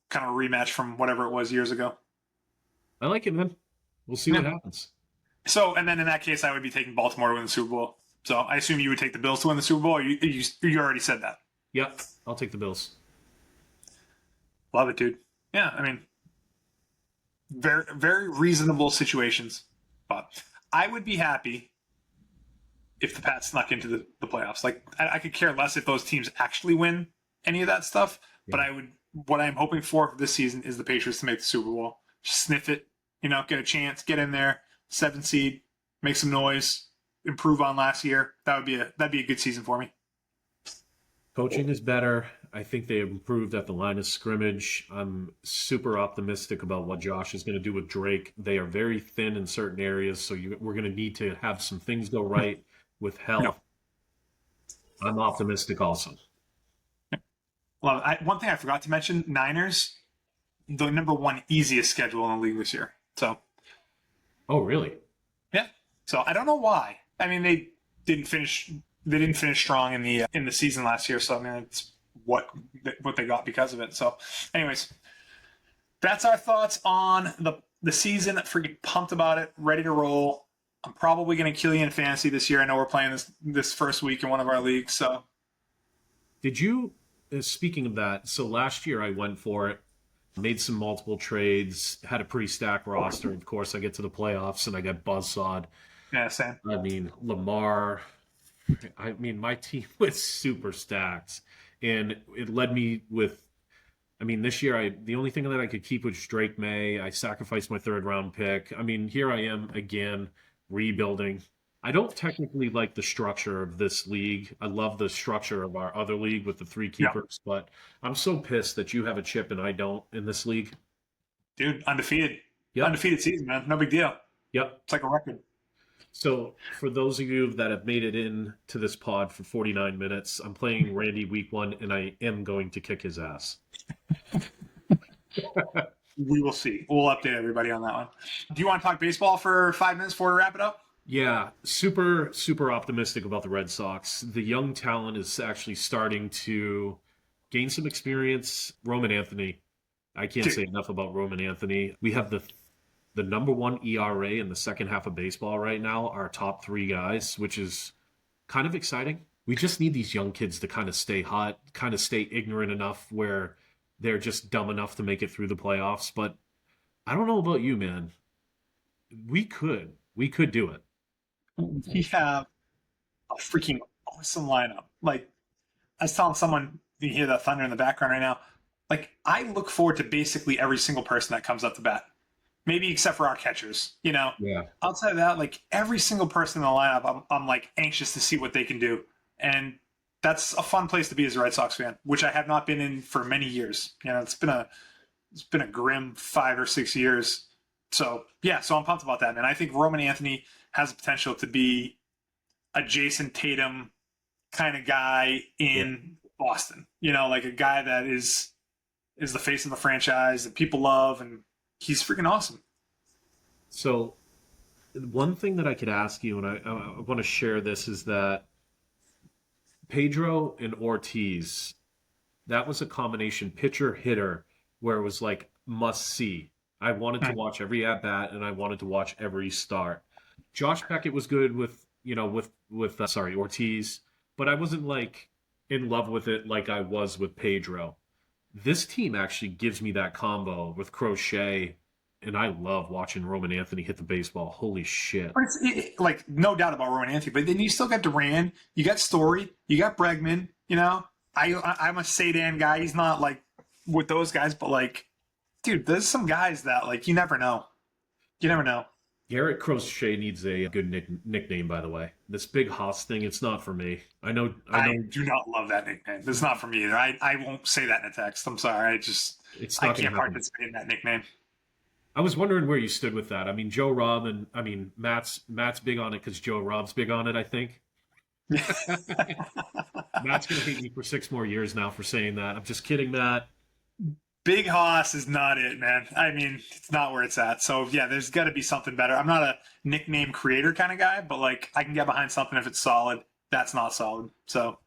[SPEAKER 1] Kind of a rematch from whatever it was years ago.
[SPEAKER 2] I like it, man. We'll see what happens.
[SPEAKER 1] So, and then in that case, I would be taking Baltimore to win the Super Bowl. So I assume you would take the Bills to win the Super Bowl. Or you already said that.
[SPEAKER 2] Yep, I'll take the Bills.
[SPEAKER 1] Love it, dude. Yeah, I mean, very very reasonable situations, but I would be happy if the Pats snuck into the playoffs. Like I could care less if those teams actually win any of that stuff, but I would. What I'm hoping for this season is the Patriots to make the Super Bowl. Just sniff it, get a chance, get in there, 7 seed, make some noise, improve on last year. That'd be a good season for me.
[SPEAKER 2] Coaching is better. I think they improved at the line of scrimmage. I'm super optimistic about what Josh is going to do with Drake. They are very thin in certain areas, so we're going to need to have some things go right with health.
[SPEAKER 1] No.
[SPEAKER 2] I'm optimistic also.
[SPEAKER 1] Well, one thing I forgot to mention, Niners, the number 1 easiest schedule in the league this year. So,
[SPEAKER 2] oh, really?
[SPEAKER 1] yeah. So I don't know why. I mean, they didn't finish strong in the season last year. So I mean, it's what they got because of it. So, anyways, that's our thoughts on the season. Freaking pumped about it, ready to roll. I'm probably going to kill you in fantasy this year. I know we're playing this first week in one of our leagues. So,
[SPEAKER 2] did you? Speaking of that, so last year I went for it, made some multiple trades, had a pretty stacked roster. Of course, I get to the playoffs and I get buzzsawed.
[SPEAKER 1] Yeah, same.
[SPEAKER 2] I mean, Lamar. I mean, my team was super stacked, and it led me with. I mean, this year the only thing that I could keep was Drake May. I sacrificed my 3rd round pick. I mean, here I am again rebuilding. I don't technically like the structure of this league. I love the structure of our other league with the 3 keepers, but I'm so pissed that you have a chip and I don't in this league.
[SPEAKER 1] Dude, undefeated.
[SPEAKER 2] Yep.
[SPEAKER 1] Undefeated season, man. No big deal.
[SPEAKER 2] Yep.
[SPEAKER 1] It's like a record.
[SPEAKER 2] So for those of you that have made it in to this pod for 49 minutes, I'm playing Randy week 1, and I am going to kick his ass.
[SPEAKER 1] We will see. We'll update everybody on that one. Do you want to talk baseball for 5 minutes before we wrap it up?
[SPEAKER 2] Yeah, super, super optimistic about the Red Sox. The young talent is actually starting to gain some experience. Roman Anthony. I can't say enough about Roman Anthony. We have the number 1 ERA in the second half of baseball right now, our top 3 guys, which is kind of exciting. We just need these young kids to kind of stay hot, kind of stay ignorant enough where they're just dumb enough to make it through the playoffs. But I don't know about you, man. We could do it.
[SPEAKER 1] We have a freaking awesome lineup. Like, I was telling someone, you can hear that thunder in the background right now. Like, I look forward to basically every single person that comes up to bat. Maybe except for our catchers,
[SPEAKER 2] Yeah.
[SPEAKER 1] Outside of that, like every single person in the lineup, I'm like anxious to see what they can do. And that's a fun place to be as a Red Sox fan, which I have not been in for many years. It's been a grim 5 or 6 years. So yeah, so I'm pumped about that, man. I think Roman Anthony has the potential to be a Jason Tatum kind of guy in Boston. Like a guy that is the face of the franchise that people love, and he's freaking awesome.
[SPEAKER 2] So one thing that I could ask you, and I want to share this, is that Pedro and Ortiz, that was a combination pitcher hitter where it was like must see. I wanted to watch every at bat and I wanted to watch every start. Josh Beckett was good with Ortiz, but I wasn't like in love with it like I was with Pedro. This team actually gives me that combo with Crochet, and I love watching Roman Anthony hit the baseball. Holy shit!
[SPEAKER 1] But like no doubt about Rowan Anthony, but then you still got Duran, you got Story, you got Bregman. You know, I'm a Sadan guy. He's not like with those guys, but like, dude, there's some guys that like you never know. You never know.
[SPEAKER 2] Garrett Crochet needs a good nickname, by the way. This Big Hoss thing, it's not for me. I know.
[SPEAKER 1] I do not love that nickname. It's not for me either. I won't say that in a text. I'm sorry. I can't participate in that nickname.
[SPEAKER 2] I was wondering where you stood with that. I mean, Joe Rob and Matt's big on it because Joe Rob's big on it. I think Matt's gonna hate me for 6 more years now for saying that. I'm just kidding, Matt.
[SPEAKER 1] Big Hoss is not it, man. I mean, it's not where it's at. So yeah, there's got to be something better. I'm not a nickname creator kind of guy, but like I can get behind something if it's solid. That's not solid. So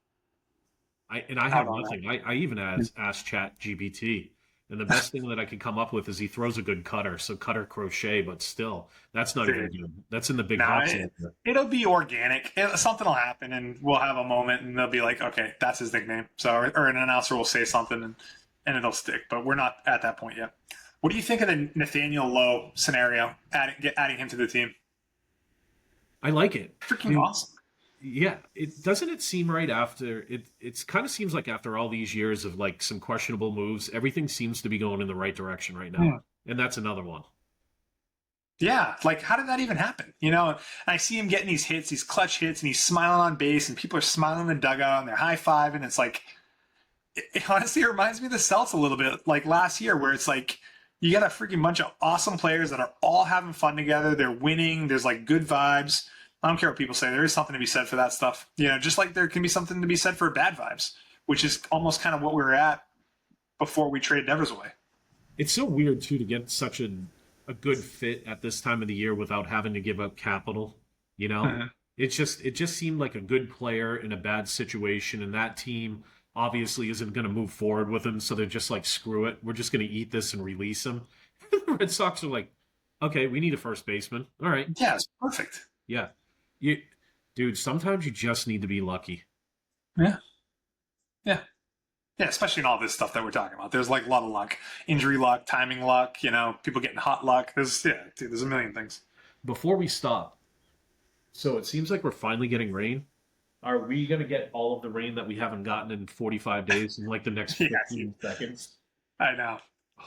[SPEAKER 2] I have nothing. I even asked Chat GPT, and the best thing that I could come up with is he throws a good cutter. So cutter Crochet, but still, that's not even good. That's in the Big Hoss.
[SPEAKER 1] It'll be organic. Something will happen, and we'll have a moment, and they'll be like, okay, that's his nickname. So or an announcer will say something, and it'll stick. But we're not at that point yet. What do you think of the Nathaniel Lowe scenario, adding him to the team?
[SPEAKER 2] I like it.
[SPEAKER 1] Freaking awesome.
[SPEAKER 2] Yeah, it seem right after it kind of seems like after all these years of like some questionable moves, everything seems to be going in the right direction right now. Yeah. And that's another one.
[SPEAKER 1] Yeah, like how did that even happen? You know, I see him getting these hits, these clutch hits, and he's smiling on base, and people are smiling in the dugout, and they're high-fiving. It's like, it honestly reminds me of the Celts a little bit, like last year, where it's like you got a freaking bunch of awesome players that are all having fun together. They're winning. There's like good vibes. I don't care what people say. There is something to be said for that stuff. You know, just like there can be something to be said for bad vibes, which is almost kind of what we were at before we traded Devers away.
[SPEAKER 2] It's so weird, too, to get such a good fit at this time of the year without having to give up capital, you know? Mm-hmm. It just seemed like a good player in a bad situation, and that team obviously isn't going to move forward with him, so they're just like, screw it. We're just going to eat this and release him. The Red Sox are like, okay, we need a first baseman. All right.
[SPEAKER 1] Yeah, it's perfect.
[SPEAKER 2] Yeah. Dude, sometimes you just need to be lucky.
[SPEAKER 1] Yeah. Yeah. Yeah, especially in all this stuff that we're talking about. There's like a lot of luck. Injury luck, timing luck, you know, people getting hot luck. There's a million things.
[SPEAKER 2] Before we stop, so it seems like we're finally getting rain. Are we going to get all of the rain that we haven't gotten in 45 days in like the next 15 seconds?
[SPEAKER 1] I know.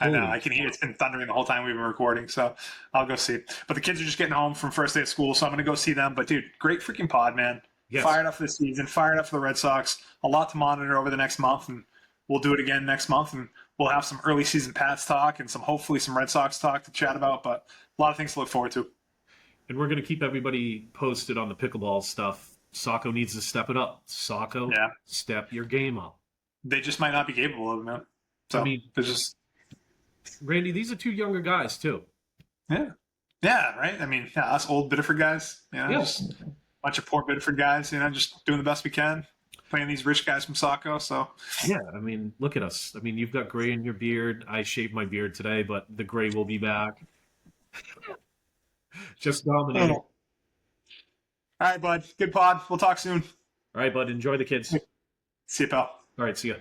[SPEAKER 1] I know. I can hear it's been thundering the whole time we've been recording, so I'll go see. But the kids are just getting home from first day of school, so I'm going to go see them. But, dude, great freaking pod, man. Yes. Fired up for the season, fired up for the Red Sox. A lot to monitor over the next month, and we'll do it again next month, and we'll have some early season Pats talk and hopefully some Red Sox talk to chat about, but a lot of things to look forward to.
[SPEAKER 2] And we're going to keep everybody posted on the pickleball stuff. Saco needs to step it up. Saco, step your game up.
[SPEAKER 1] They just might not be capable of it, man. So, I mean, they're just...
[SPEAKER 2] Randy, these are 2 younger guys, too.
[SPEAKER 1] Yeah. Yeah, right? I mean, us old Biddeford guys, you know, just a bunch of poor Biddeford guys, you know, just doing the best we can, playing these rich guys from Saco, so.
[SPEAKER 2] Yeah, I mean, look at us. I mean, you've got gray in your beard. I shaved my beard today, but the gray will be back. Just dominating.
[SPEAKER 1] All right, bud. Good pod. We'll talk soon.
[SPEAKER 2] All right, bud. Enjoy the kids.
[SPEAKER 1] See you, pal.
[SPEAKER 2] All right, see ya.